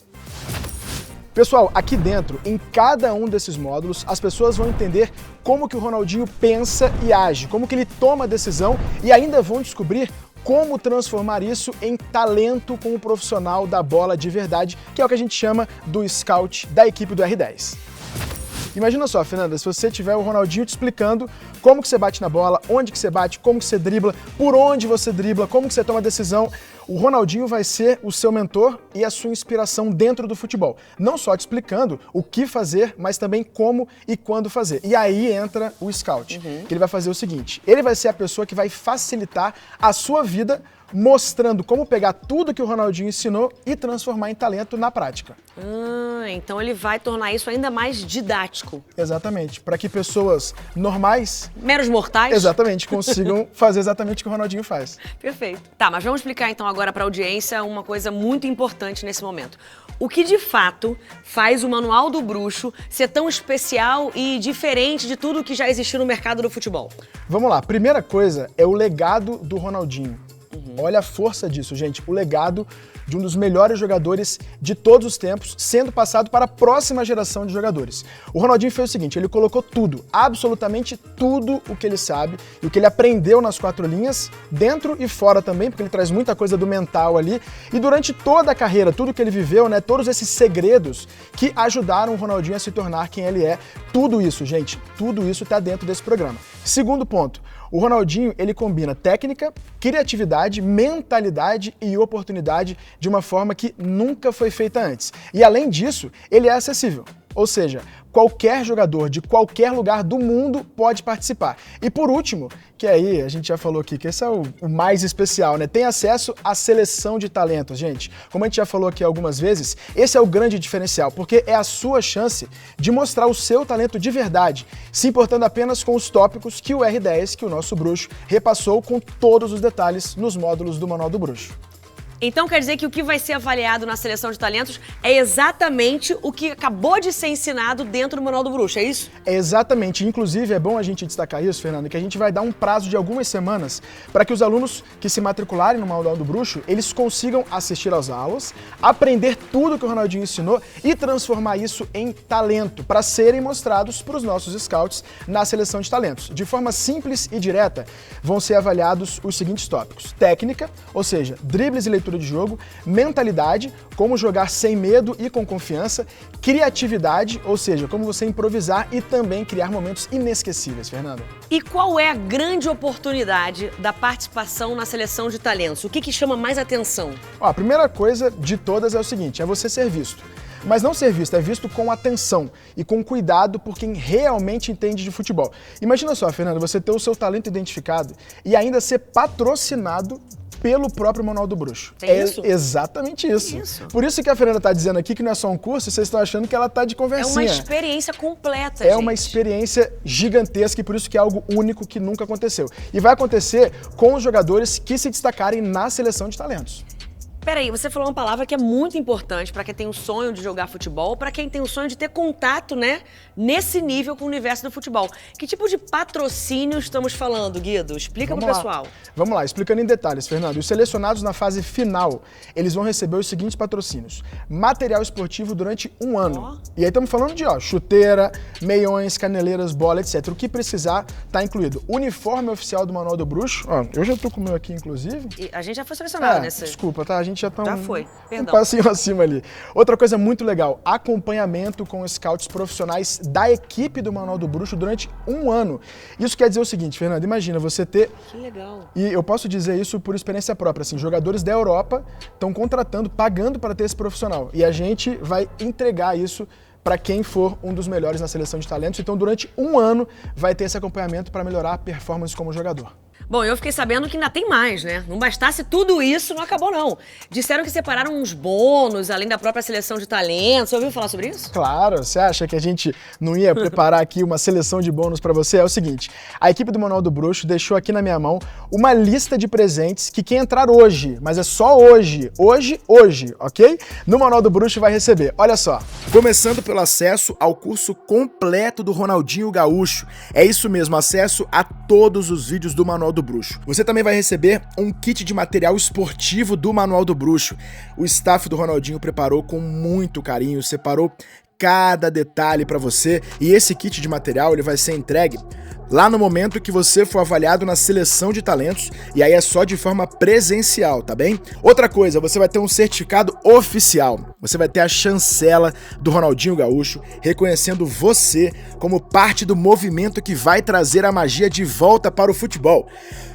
Pessoal, aqui dentro, em cada um desses módulos, as pessoas vão entender como que o Ronaldinho pensa e age, como que ele toma a decisão e ainda vão descobrir como transformar isso em talento como profissional da bola de verdade, que é o que a gente chama do scout da equipe do R10. Imagina só, Fernanda, se você tiver o Ronaldinho te explicando como que você bate na bola, onde que você bate, como que você dribla, por onde você dribla, como que você toma a decisão, o Ronaldinho vai ser o seu mentor e a sua inspiração dentro do futebol. Não só te explicando o que fazer, mas também como e quando fazer. E aí entra o scout, que ele vai fazer o seguinte, ele vai ser a pessoa que vai facilitar a sua vida mostrando como pegar tudo que o Ronaldinho ensinou e transformar em talento na prática. Então ele vai tornar isso ainda mais didático. Exatamente, para que pessoas normais, Meros mortais? exatamente, consigam fazer exatamente o que o Ronaldinho faz. Perfeito. Tá, mas vamos explicar então agora pra audiência uma coisa muito importante nesse momento. O que de fato faz o Manual do Bruxo ser tão especial e diferente de tudo que já existiu no mercado do futebol? Vamos lá, primeira coisa é o legado do Ronaldinho. Olha a força disso, gente. O legado de um dos melhores jogadores de todos os tempos sendo passado para a próxima geração de jogadores. O Ronaldinho fez o seguinte, ele colocou tudo, absolutamente tudo o que ele sabe e o que ele aprendeu nas quatro linhas, dentro e fora também, porque ele traz muita coisa do mental ali. E durante toda a carreira, tudo que ele viveu, né, todos esses segredos que ajudaram o Ronaldinho a se tornar quem ele é. Tudo isso, gente, tudo isso está dentro desse programa. Segundo ponto, o Ronaldinho, ele combina técnica, criatividade, mentalidade e oportunidade de uma forma que nunca foi feita antes. E além disso, ele é acessível. Ou seja, qualquer jogador de qualquer lugar do mundo pode participar. E por último, que aí a gente já falou aqui, que esse é o mais especial, né? Tem acesso à seleção de talentos, gente. Como a gente já falou aqui algumas vezes, esse é o grande diferencial, porque é a sua chance de mostrar o seu talento de verdade, se importando apenas com os tópicos que o R10, que o nosso bruxo, repassou com todos os detalhes nos módulos do Manual do Bruxo. Então quer dizer que o que vai ser avaliado na seleção de talentos é exatamente o que acabou de ser ensinado dentro do Manual do Bruxo, é isso? É exatamente. Inclusive, é bom a gente destacar isso, Fernando, que a gente vai dar um prazo de algumas semanas para que os alunos que se matricularem no Manual do Bruxo, eles consigam assistir às aulas, aprender tudo que o Ronaldinho ensinou e transformar isso em talento, para serem mostrados para os nossos scouts na seleção de talentos. De forma simples e direta, vão ser avaliados os seguintes tópicos. Técnica, ou seja, dribles e leitura de jogo, mentalidade, como jogar sem medo e com confiança, criatividade, ou seja, como você improvisar e também criar momentos inesquecíveis, Fernanda. E qual é a grande oportunidade da participação na seleção de talentos? O que chama mais atenção? Ó, a primeira coisa de todas é o seguinte, é você ser visto. Mas não ser visto, é visto com atenção e com cuidado por quem realmente entende de futebol. Imagina só, Fernanda, você ter o seu talento identificado e ainda ser patrocinado pelo próprio Manual do Bruxo. É isso? Exatamente isso. Isso. Por isso que a Fernanda está dizendo aqui que não é só um curso, vocês estão achando que ela está de É conversinha. uma experiência completa, É gente. uma experiência gigantesca e por isso que é algo único que nunca aconteceu. E vai acontecer com os jogadores que se destacarem na seleção de talentos. Peraí, você falou uma palavra que é muito importante para quem tem o sonho de jogar futebol, para quem tem o sonho de ter contato, né, nesse nível com o universo do futebol. Que tipo de patrocínio estamos falando, Guido? Explica pro pessoal. Vamos lá, explicando em detalhes, Fernando. Os selecionados na fase final, eles vão receber os seguintes patrocínios. Material esportivo durante um ano. E aí estamos falando de, chuteira, meiões, caneleiras, bola, etc. O que precisar tá incluído. Uniforme oficial do Manual do Bruxo. Ó, eu já tô com o meu aqui, inclusive. E a gente já foi selecionado nesse... Desculpa, tá? A gente já tá Já foi, perdão. um passinho acima ali. Outra coisa muito legal, acompanhamento com scouts profissionais da equipe do Manual do Bruxo durante um ano. Isso quer dizer o seguinte, Fernando, imagina você ter... Que legal. E eu posso dizer isso por experiência própria, assim, jogadores da Europa estão contratando, pagando para ter esse profissional. E a gente vai entregar isso para quem for um dos melhores na seleção de talentos. Então, durante um ano, vai ter esse acompanhamento para melhorar a performance como jogador. Bom, eu fiquei sabendo que ainda tem mais, né? Não bastasse tudo isso, não acabou não. Disseram que separaram uns bônus, além da própria seleção de talentos. Você ouviu falar sobre isso? Claro, você acha que a gente não ia preparar aqui uma seleção de bônus pra você? É o seguinte, a equipe do Manual do Bruxo deixou aqui na minha mão uma lista de presentes que quem entrar hoje, mas é só hoje, ok? No Manual do Bruxo vai receber, olha só. Começando pelo acesso ao curso completo do Ronaldinho Gaúcho. É isso mesmo, acesso a todos os vídeos do Manual do Bruxo. Você também vai receber um kit de material esportivo do Manual do Bruxo. O staff do Ronaldinho preparou com muito carinho, separou cada detalhe para você, e esse kit de material ele vai ser entregue lá no momento que você for avaliado na seleção de talentos, e aí é só de forma presencial, tá bem? Outra coisa, você vai ter um certificado oficial, você vai ter a chancela do Ronaldinho Gaúcho, reconhecendo você como parte do movimento que vai trazer a magia de volta para o futebol.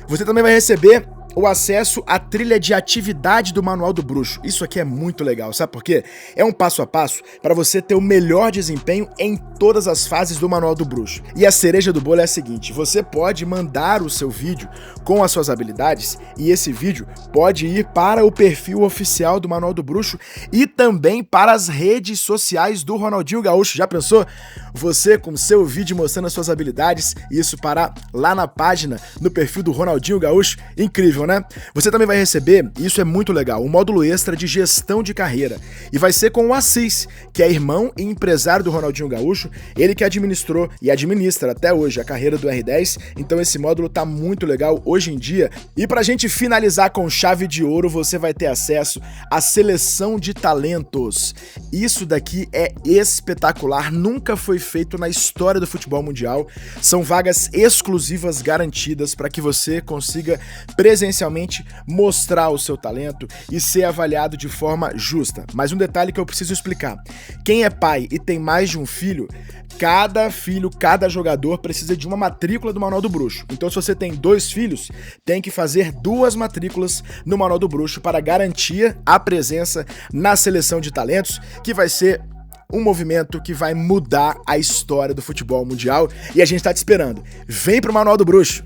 Você também vai receber o acesso à trilha de atividade do Manual do Bruxo. Isso aqui é muito legal, sabe por quê? É um passo a passo para você ter o melhor desempenho em todas as fases do Manual do Bruxo. E a cereja do bolo é a seguinte, você pode mandar o seu vídeo com as suas habilidades e esse vídeo pode ir para o perfil oficial do Manual do Bruxo e também para as redes sociais do Ronaldinho Gaúcho. Já pensou? Você com seu vídeo mostrando as suas habilidades e isso parar lá na página, no perfil do Ronaldinho Gaúcho? Incrível, né? Você também vai receber, e isso é muito legal, um módulo extra de gestão de carreira. E vai ser com o Assis, que é irmão e empresário do Ronaldinho Gaúcho, ele que administrou e administra até hoje a carreira do R10, então esse módulo tá muito legal hoje em dia. E pra gente finalizar com chave de ouro, você vai ter acesso à seleção de talentos. Isso daqui é espetacular, nunca foi feito na história do futebol mundial. São vagas exclusivas garantidas para que você consiga presencialmente mostrar o seu talento e ser avaliado de forma justa. Mas um detalhe que eu preciso explicar. Quem é pai e tem mais de um filho, cada jogador precisa de uma matrícula do Manual do Bruxo. Então se você tem 2 filhos, tem que fazer 2 matrículas no Manual do Bruxo para garantir a presença na seleção de talentos, que vai ser um movimento que vai mudar a história do futebol mundial e a gente tá te esperando. Vem pro Manual do Bruxo!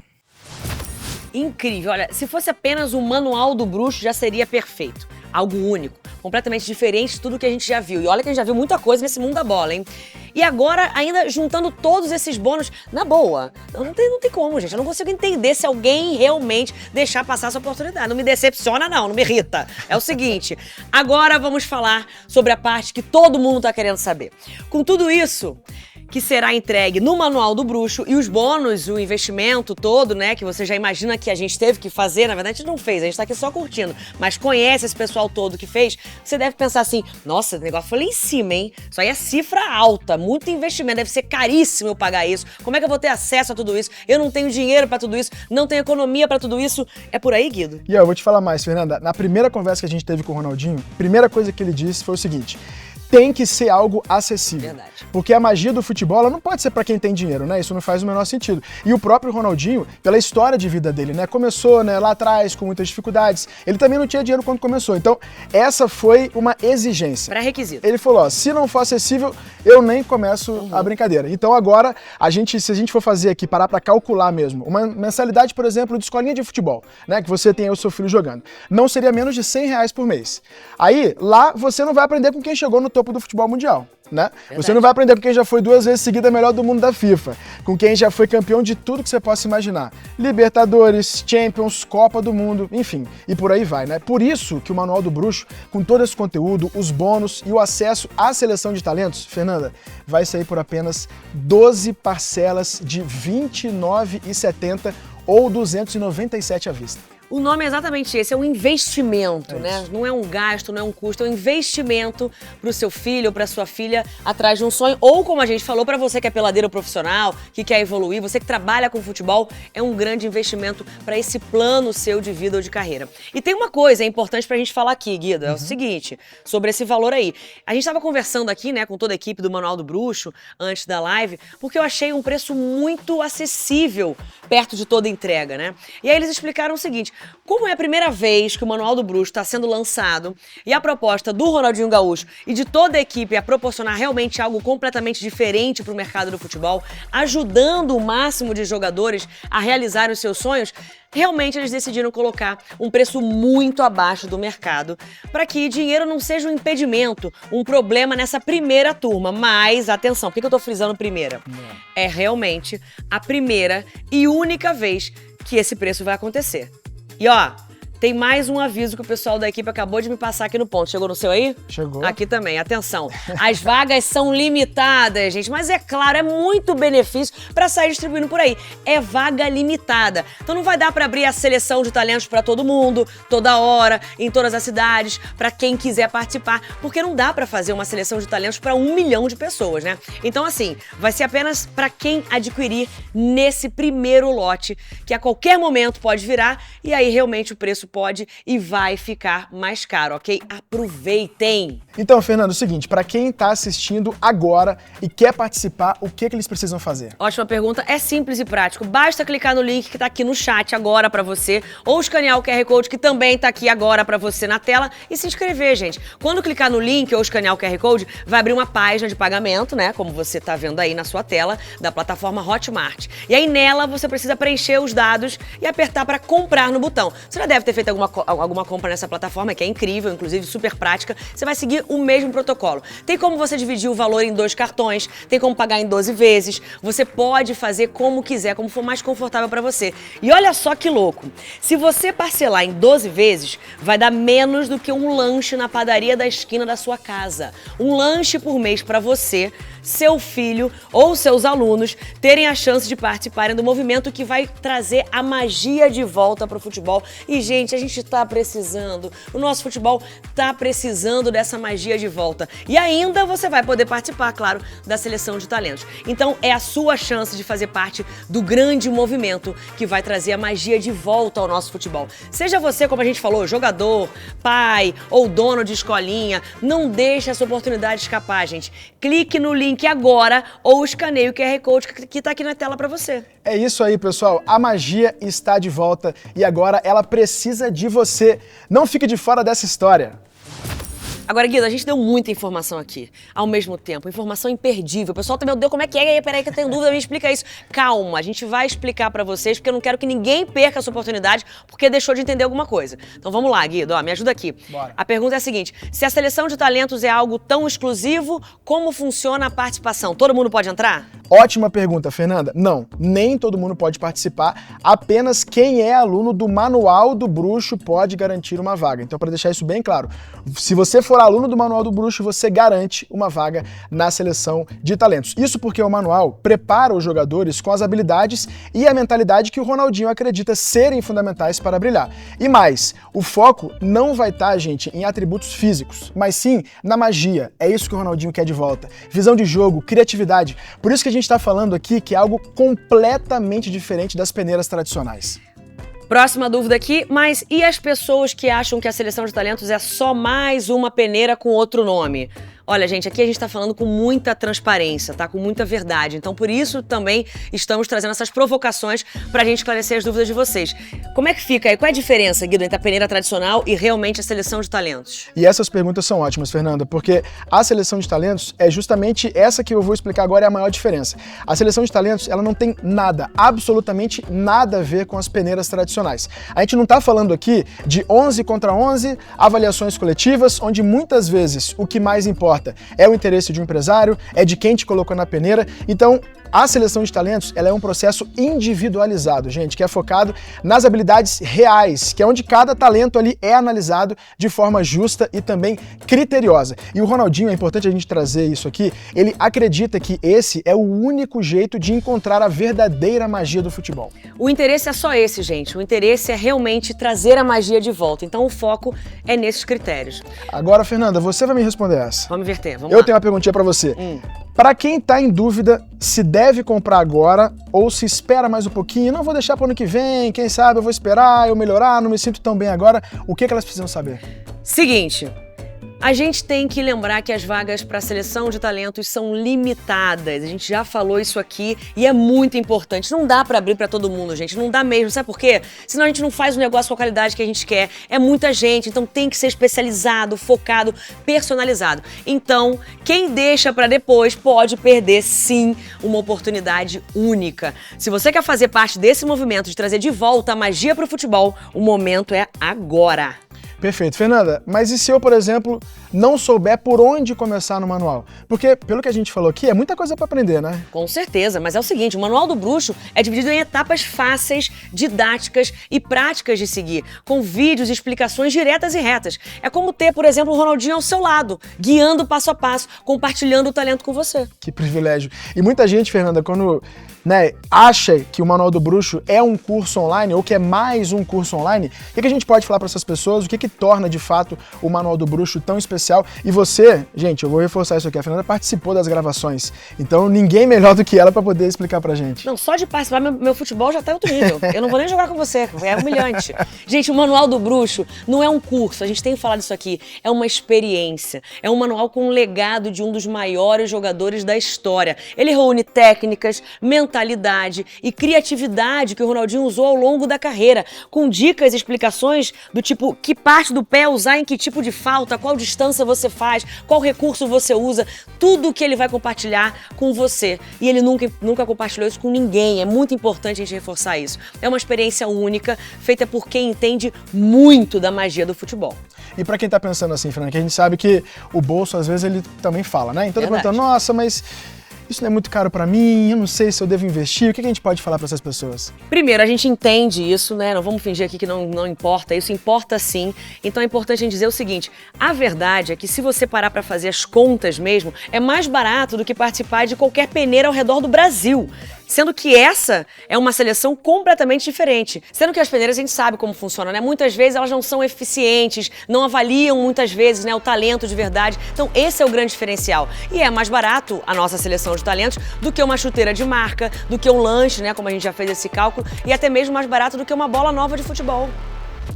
Incrível. Olha, se fosse apenas o Manual do Bruxo, já seria perfeito. Algo único, completamente diferente de tudo que a gente já viu. E olha que a gente já viu muita coisa nesse mundo da bola, hein? E agora, ainda juntando todos esses bônus, na boa, não tem como, gente. Eu não consigo entender se alguém realmente deixar passar essa oportunidade. Não me decepciona, não me irrita. É o seguinte, agora vamos falar sobre a parte que todo mundo tá querendo saber. Com tudo isso que será entregue no Manual do Bruxo e os bônus, o investimento todo, né, que você já imagina que a gente teve que fazer, na verdade a gente não fez, a gente tá aqui só curtindo, mas conhece esse pessoal todo que fez, você deve pensar assim, nossa, o negócio foi lá em cima, hein? Isso aí é cifra alta, muito investimento, deve ser caríssimo eu pagar isso, como é que eu vou ter acesso a tudo isso? Eu não tenho dinheiro pra tudo isso, não tenho economia pra tudo isso, é por aí, Guido? E eu vou te falar mais, Fernanda, na primeira conversa que a gente teve com o Ronaldinho, a primeira coisa que ele disse foi o seguinte: tem que ser algo acessível. Verdade. Porque a magia do futebol, ela não pode ser pra quem tem dinheiro, né? Isso não faz o menor sentido. E o próprio Ronaldinho, pela história de vida dele, né? Começou, né, lá atrás, com muitas dificuldades. Ele também não tinha dinheiro quando começou. Então, essa foi uma exigência. Pré-requisito. Ele falou, ó, se não for acessível, eu nem começo a brincadeira. Então agora, se a gente for fazer aqui, parar pra calcular mesmo, uma mensalidade, por exemplo, de escolinha de futebol, né? Que você tem aí o seu filho jogando. Não seria menos de R$100 por mês. Aí, lá, você não vai aprender com quem chegou no topo do futebol mundial, né? Você não vai aprender com quem já foi 2 vezes seguida melhor do mundo da FIFA, com quem já foi campeão de tudo que você possa imaginar. Libertadores, Champions, Copa do Mundo, enfim, e por aí vai, né? Por isso que o Manual do Bruxo, com todo esse conteúdo, os bônus e o acesso à seleção de talentos, Fernanda, vai sair por apenas 12 parcelas de R$29,70 ou R$297 à vista. O nome é exatamente esse, é um investimento, né? Não é um gasto, não é um custo, é um investimento pro seu filho ou pra sua filha atrás de um sonho. Ou, como a gente falou, pra você que é peladeiro profissional, que quer evoluir, você que trabalha com futebol, é um grande investimento pra esse plano seu de vida ou de carreira. E tem uma coisa importante pra gente falar aqui, Guido, é o seguinte, sobre esse valor aí. A gente tava conversando aqui, né, com toda a equipe do Manual do Bruxo, antes da live, porque eu achei um preço muito acessível perto de toda a entrega, né? E aí eles explicaram o seguinte, Como é a primeira vez que o Manual do Bruxo está sendo lançado e a proposta do Ronaldinho Gaúcho e de toda a equipe é proporcionar realmente algo completamente diferente para o mercado do futebol, ajudando o máximo de jogadores a realizarem os seus sonhos, realmente eles decidiram colocar um preço muito abaixo do mercado para que dinheiro não seja um impedimento, um problema nessa primeira turma. Mas, atenção, por que eu tô frisando primeira? É realmente a primeira e única vez que esse preço vai acontecer. E ó, tem mais um aviso que o pessoal da equipe acabou de me passar aqui no ponto. Chegou no seu aí? Chegou. Aqui também, atenção. As vagas são limitadas, gente, mas é claro, é muito benefício para sair distribuindo por aí. É vaga limitada. Então não vai dar para abrir a seleção de talentos para todo mundo, toda hora, em todas as cidades, para quem quiser participar, porque não dá para fazer uma seleção de talentos para 1 milhão de pessoas, né? Então assim, vai ser apenas para quem adquirir nesse primeiro lote, que a qualquer momento pode virar e aí realmente o preço pode e vai ficar mais caro, ok? Aproveitem! Então, Fernando, é o seguinte, para quem tá assistindo agora e quer participar, o que eles precisam fazer? Ótima pergunta, é simples e prático. Basta clicar no link que tá aqui no chat agora pra você, ou escanear o QR Code que também tá aqui agora pra você na tela e se inscrever, gente. Quando clicar no link ou escanear o QR Code, vai abrir uma página de pagamento, né? Como você tá vendo aí na sua tela, da plataforma Hotmart. E aí nela você precisa preencher os dados e apertar pra comprar no botão. Você já deve ter feito alguma compra nessa plataforma, que é incrível, inclusive super prática. Você vai seguir o mesmo protocolo. Tem como você dividir o valor em 2 cartões, tem como pagar em 12 vezes, você pode fazer como quiser, como for mais confortável para você. E olha só que louco, se você parcelar em 12 vezes, vai dar menos do que um lanche na padaria da esquina da sua casa. Um lanche por mês para você, seu filho ou seus alunos terem a chance de participarem do movimento que vai trazer a magia de volta para o futebol. E, gente, a gente tá precisando, o nosso futebol tá precisando dessa magia de volta. E ainda você vai poder participar, claro, da seleção de talentos. Então, é a sua chance de fazer parte do grande movimento que vai trazer a magia de volta ao nosso futebol. Seja você, como a gente falou, jogador, pai ou dono de escolinha, não deixe essa oportunidade escapar, gente. Clique no link agora ou escaneie o QR Code que tá aqui na tela para você. É isso aí, pessoal. A magia está de volta e agora ela precisa de você. Não fique de fora dessa história. Agora, Guido, a gente deu muita informação aqui, ao mesmo tempo, informação imperdível. O pessoal tá, meu Deus, como é que é? Peraí que eu tenho dúvida, me explica isso. Calma, a gente vai explicar pra vocês, porque eu não quero que ninguém perca essa oportunidade, porque deixou de entender alguma coisa. Então vamos lá, Guido, ó, me ajuda aqui. Bora. A pergunta é a seguinte, se a seleção de talentos é algo tão exclusivo, como funciona a participação? Todo mundo pode entrar? Ótima pergunta, Fernanda. Não, nem todo mundo pode participar, apenas quem é aluno do Manual do Bruxo pode garantir uma vaga. Então, para deixar isso bem claro, se você for aluno do Manual do Bruxo, você garante uma vaga na seleção de talentos. Isso porque o manual prepara os jogadores com as habilidades e a mentalidade que o Ronaldinho acredita serem fundamentais para brilhar. E mais, o foco não vai estar, gente, em atributos físicos, mas sim na magia. É isso que o Ronaldinho quer de volta. Visão de jogo, criatividade. Por isso que a gente está falando aqui que é algo completamente diferente das peneiras tradicionais. Próxima dúvida aqui, mas e as pessoas que acham que a seleção de talentos é só mais uma peneira com outro nome? Olha, gente, aqui a gente tá falando com muita transparência, tá? Com muita verdade. Então, por isso também estamos trazendo essas provocações pra gente esclarecer as dúvidas de vocês. Como é que fica aí? Qual é a diferença, Guido, entre a peneira tradicional e realmente a seleção de talentos? E essas perguntas são ótimas, Fernanda, porque a seleção de talentos é justamente essa que eu vou explicar agora, é a maior diferença. A seleção de talentos, ela não tem nada, absolutamente nada a ver com as peneiras tradicionais. A gente não tá falando aqui de 11 contra 11, avaliações coletivas, onde muitas vezes o que mais importa é o interesse de um empresário, é de quem te colocou na peneira. Então, a seleção de talentos, ela é um processo individualizado, gente, que é focado nas habilidades reais, que é onde cada talento ali é analisado de forma justa e também criteriosa. E o Ronaldinho, é importante a gente trazer isso aqui, ele acredita que esse é o único jeito de encontrar a verdadeira magia do futebol. O interesse é só esse, gente. O interesse é realmente trazer a magia de volta. Então o foco é nesses critérios. Agora, Fernanda, você vai me responder essa. Vamos inverter, vamos Eu lá. tenho uma perguntinha pra você. Para quem tá em dúvida se deve comprar agora ou se espera mais um pouquinho, não vou deixar para o ano que vem, quem sabe eu vou esperar, eu melhorar, não me sinto tão bem agora, o que elas precisam saber? Seguinte, A gente tem que lembrar que as vagas para a seleção de talentos são limitadas. A gente já falou isso aqui e é muito importante. Não dá para abrir para todo mundo, gente. Não dá mesmo. Sabe por quê? Senão a gente não faz o negócio com a qualidade que a gente quer. É muita gente, então tem que ser especializado, focado, personalizado. Então, quem deixa para depois pode perder, sim, uma oportunidade única. Se você quer fazer parte desse movimento de trazer de volta a magia para o futebol, o momento é agora. Perfeito. Fernanda, mas e se eu, por exemplo, não souber por onde começar no manual? Porque, pelo que a gente falou aqui, é muita coisa para aprender, né? Com certeza, mas é o seguinte, o Manual do Bruxo é dividido em etapas fáceis, didáticas e práticas de seguir, com vídeos e explicações diretas e retas. É como ter, por exemplo, o Ronaldinho ao seu lado, guiando passo a passo, compartilhando o talento com você. Que privilégio. E muita gente, Fernanda, quando acha que o Manual do Bruxo é um curso online ou que é mais um curso online, o que a gente pode falar para essas pessoas? O que torna, de fato, o Manual do Bruxo tão especial? E você, gente, eu vou reforçar isso aqui, a Fernanda participou das gravações, então ninguém melhor do que ela para poder explicar pra gente. Não, só de participar, meu futebol já tá em outro nível. Eu não vou nem jogar com você, é humilhante. Gente, o Manual do Bruxo não é um curso, a gente tem falado isso aqui, é uma experiência. É um manual com um legado de um dos maiores jogadores da história. Ele reúne técnicas, mentalidade e criatividade que o Ronaldinho usou ao longo da carreira, com dicas e explicações do tipo que parte do pé usar em que tipo de falta, qual distância você faz, qual recurso você usa, tudo que ele vai compartilhar com você. E ele nunca compartilhou isso com ninguém, é muito importante a gente reforçar isso. É uma experiência única, feita por quem entende muito da magia do futebol. E pra quem tá pensando assim, Fernanda, que a gente sabe que o bolso, às vezes, ele também fala, né? Então tá perguntando, nossa, mas isso não é muito caro pra mim, eu não sei se eu devo investir. O que a gente pode falar pra essas pessoas? Primeiro, a gente entende isso, né? Não vamos fingir aqui que não importa, isso importa sim. Então é importante a gente dizer o seguinte, a verdade é que se você parar pra fazer as contas mesmo, é mais barato do que participar de qualquer peneira ao redor do Brasil. Sendo que essa é uma seleção completamente diferente. Sendo que as peneiras a gente sabe como funciona, né? Muitas vezes elas não são eficientes, não avaliam muitas vezes, né, o talento de verdade. Então esse é o grande diferencial. E é mais barato a nossa seleção de talentos do que uma chuteira de marca, do que um lanche, né, como a gente já fez esse cálculo, e até mesmo mais barato do que uma bola nova de futebol.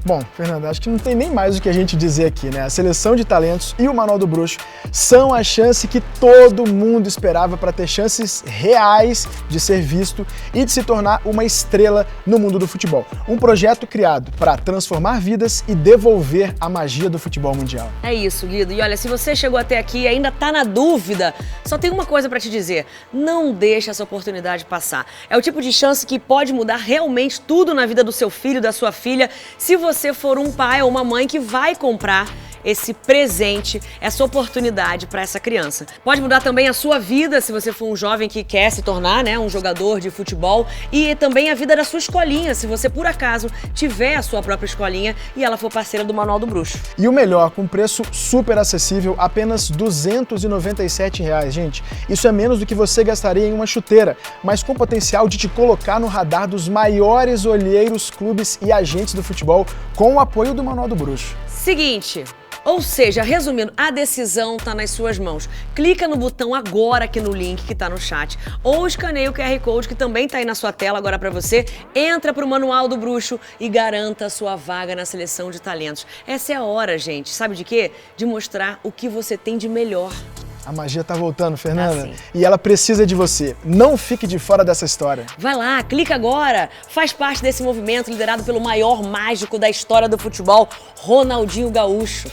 Bom, Fernanda, acho que não tem nem mais o que a gente dizer aqui, né? A seleção de talentos e o Manual do Bruxo são a chance que todo mundo esperava para ter chances reais de ser visto e de se tornar uma estrela no mundo do futebol. Um projeto criado para transformar vidas e devolver a magia do futebol mundial. É isso, Guido. E olha, se você chegou até aqui e ainda tá na dúvida, só tem uma coisa para te dizer. Não deixe essa oportunidade passar. É o tipo de chance que pode mudar realmente tudo na vida do seu filho, da sua filha, se você for um pai ou uma mãe que vai comprar esse presente, essa oportunidade para essa criança. Pode mudar também a sua vida se você for um jovem que quer se tornar, né, um jogador de futebol, e também a vida da sua escolinha, se você por acaso tiver a sua própria escolinha e ela for parceira do Manual do Bruxo. E o melhor, com preço super acessível, apenas R$ 297, gente. Isso é menos do que você gastaria em uma chuteira, mas com potencial de te colocar no radar dos maiores olheiros, clubes e agentes do futebol, com o apoio do Manual do Bruxo. Seguinte, ou seja, resumindo, a decisão tá nas suas mãos. Clica no botão agora aqui no link que tá no chat, ou escaneia o QR Code que também tá aí na sua tela agora pra você, entra pro Manual do Bruxo e garanta a sua vaga na seleção de talentos. Essa é a hora, gente, sabe de quê? De mostrar o que você tem de melhor. A magia tá voltando, Fernanda, e ela precisa de você. Não fique de fora dessa história. Vai lá, clica agora. Faz parte desse movimento liderado pelo maior mágico da história do futebol, Ronaldinho Gaúcho.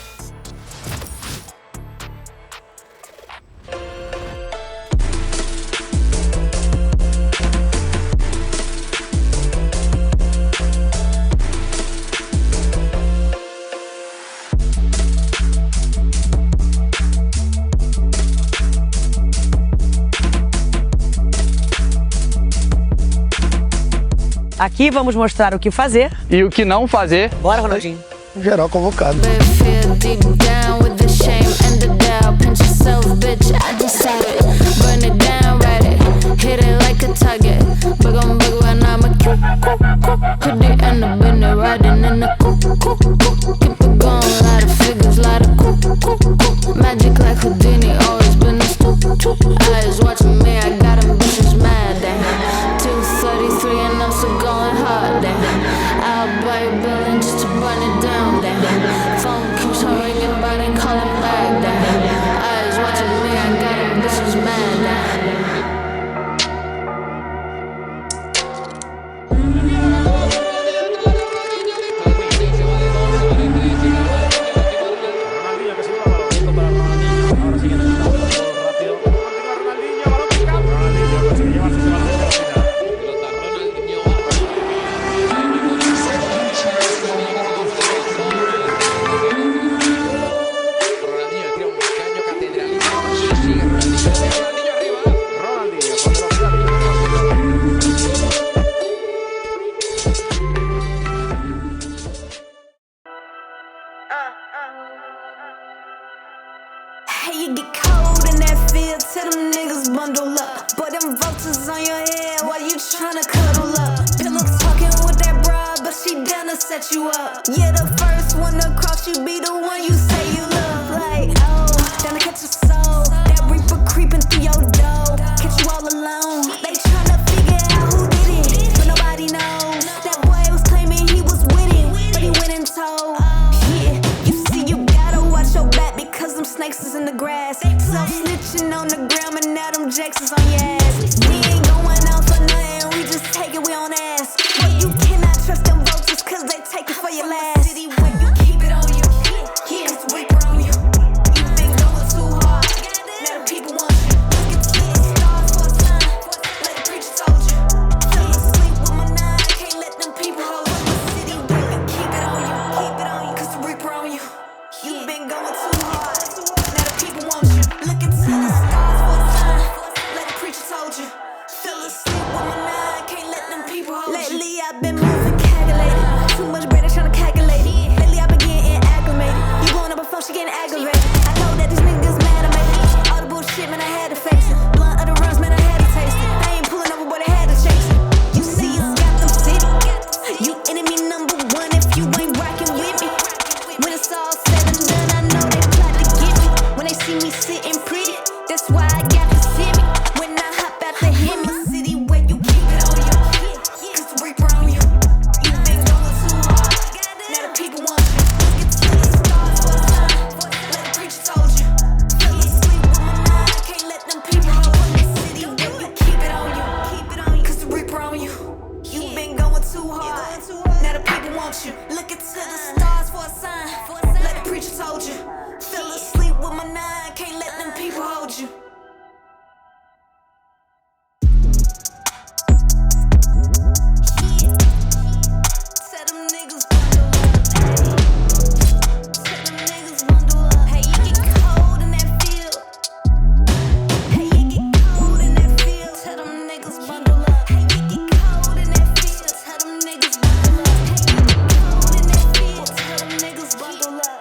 Aqui vamos mostrar o que fazer e o que não fazer. Bora, Ronaldinho. Geral convocado. Hey, you get cold in that field, tell them niggas bundle up. But them vultures on your head while you tryna cuddle up. Pillow talking with that bra, but she down to set you up. Yeah, the first one to cross you be the one you say you love. Like, oh, down to catch your soul. That reaper creeping through your door. Catch you all alone. They tryna figure out who did it, but nobody knows. That boy was claiming he was with it, but he went and told. Yeah, you see, you gotta watch your back because them snakes is in the grass. Self-snitching on the ground, and now them jakes is on your ass. We ain't going out for nothing, we just take it, we on ass. But you cannot trust them vultures cause they take it for your last. City where you keep it on you, yeah, it's whipper on you. You been going too hard, now the people want you. Look into the stars for a sign, like the preacher told you. Fell asleep with my nine, can't let them people hold you. City where you keep it on you, cause the reaper on you. You been going too hard, now the people want you. Look into the stars for a sign, like the preacher told you. Fell asleep with my nine, can't let them people hold you. Lately I've been moving calculated, too much bread, I'm tryna calculate it. Lately I've been getting acclimated, you blowing up a phone, she getting aggravated. I know that these niggas mad at me, all the bullshit, man, I had to face it. Blunt of the runs, man, I had to taste it. I ain't pulling over, boy, they had to chase it. You see, it's Gotham City, you enemy number one if you ain't rocking with me. When it's all said and done, I know they plot to get me. When they see me sitting pretty, that's why I got to see me. When I hop out the Hemi City where you keep it on you, cause the reaper on you. You been going too hard, now the people want you. Look into the stars for a sign, like the preacher told you. Fell asleep with my nine, can't let them people hold you. City where you keep it on you, cause the reaper on you. You been going too hard, now the people want you. Look into the stars for a sign, like the preacher told you. Fell asleep with my nine, can't let them people hold you. Tell them niggas bundle up, tell them niggas bundle up. Hey, you get cold in that field. Hey, you get cold in that field. Tell them niggas bundle up. Hey, you get cold in that field. Tell them niggas bundle up. Hey, you get cold in that field. Tell them niggas bundle up.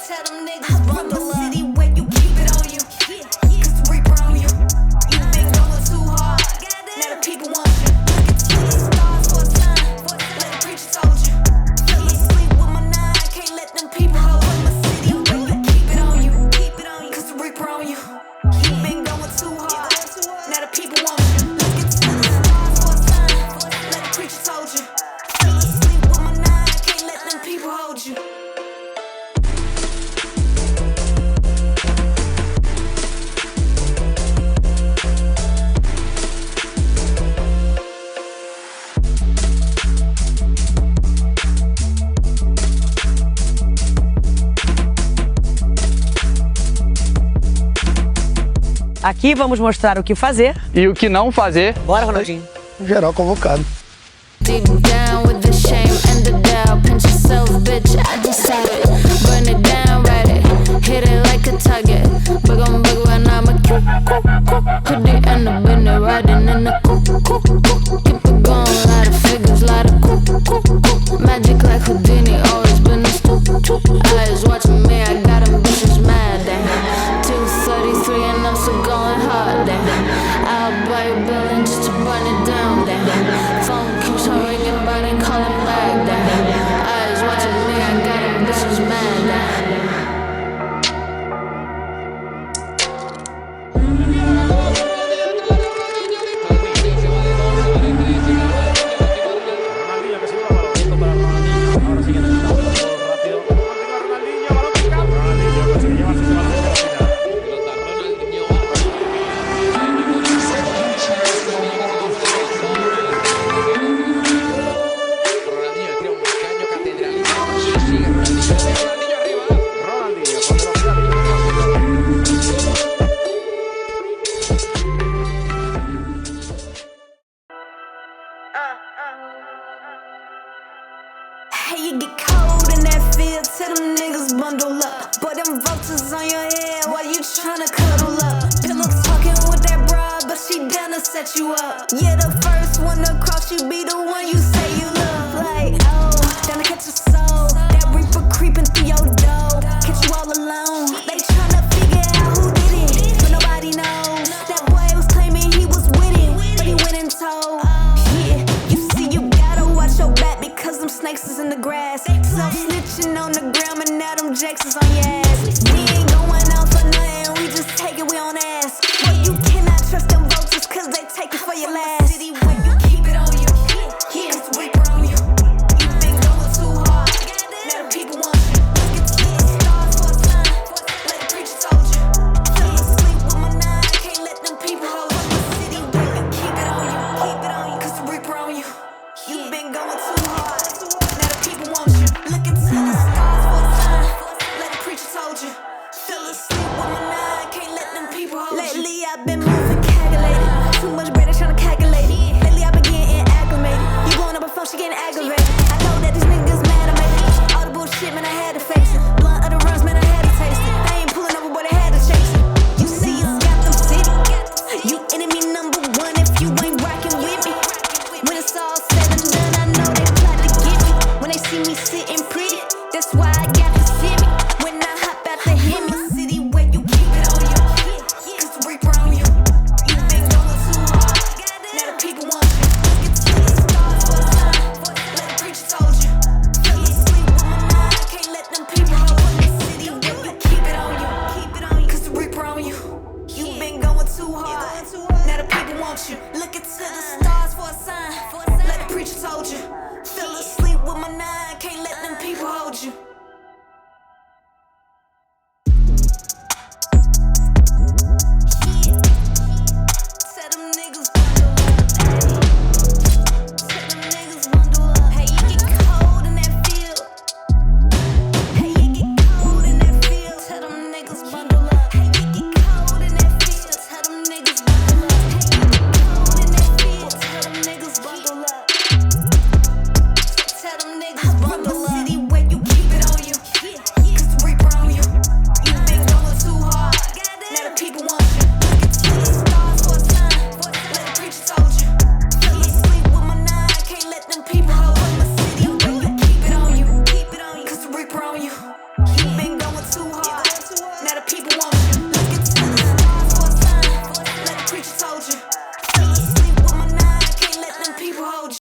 Tell them niggas bundle up. City where you keep it on you, cause the reaper on you. You been going too hard, now the people want you. Look into the stars for a sign, like the preacher told you. Fell asleep with my nine, can't let them people hold you. City where you keep it on you, cause the reaper on you. You been going too hard, now the people want you. Look into the stars for a sign, like the preacher told you. Fell asleep with my nine, can't let them people hold you. Aqui vamos mostrar o que fazer. E o que não fazer. Bora, Ronaldinho. Geral convocado. Dig down with the shame and the doubt. Pinch yourself, bitch, I decided. Burn it down, write it. Hit it like a target. Bug on bug when I'm a cute. Could they end up in the riding in the coupe. Keep it going, lot of figures, lot of coupe. Magic like Houdini, always been a stoop. Eyes watching me, I got them bitches mad. 233 and I'm still going hard. I'll buy a building just to burn it down. Phone keeps on ringing, but ain't calling back. Eyes watching me, I got them bitches mad. Hey, you get cold in that field, tell them niggas bundle up. Boy, them vultures on your head while you tryna cuddle up. Pillow talking with that bra, but she down to set you up. Yeah, the first one to cross you be the in the grass. Self-snitching on the gram and now them jakes is on your ass. We ain't going out for nothing, we just take it, we don't ask. Well, you cannot trust them vultures cause they take it for your last. City where you keep it on you, yeah, it's Reaper on you. You been going too hard, now the people want you. Look at the stars for a sign, like the preacher told you. Fell asleep with my nine, can't let them people hold you. City where you keep it on you, cause the Reaper on you. You been going too hard, now the people want you. Look into the stars for a sign, like the preacher told you. Fell asleep with my nine, can't let them people hold you. Lately I've been moving calculated, too much bread, I'm tryna calculate it. Lately I've been getting acclimated, you going up a phone, she getting aggravated. I know that these niggas mad at me, all the bullshit, man, I had to face it. Blunt of the runs, man, I had to taste it. I ain't pulling over, boy, they had to chase it. You see it's Gotham City, you enemy number one if you ain't rockin' with me. When it's all said and done, I know they plot to get me. When they see me sitting pretty, that's why I got to see me. When I hop out the Hemi, city where you keep it on you, cause the Reaper on you. You been going too hard, now the people want you. Look into the stars for a sign, like the preacher told you. Fell asleep with my nine, can't let them people hold you. City where you keep it on you, cause the Reaper on you. You been going too hard, now the people want you. Look into the stars for a sign, like the preacher told you.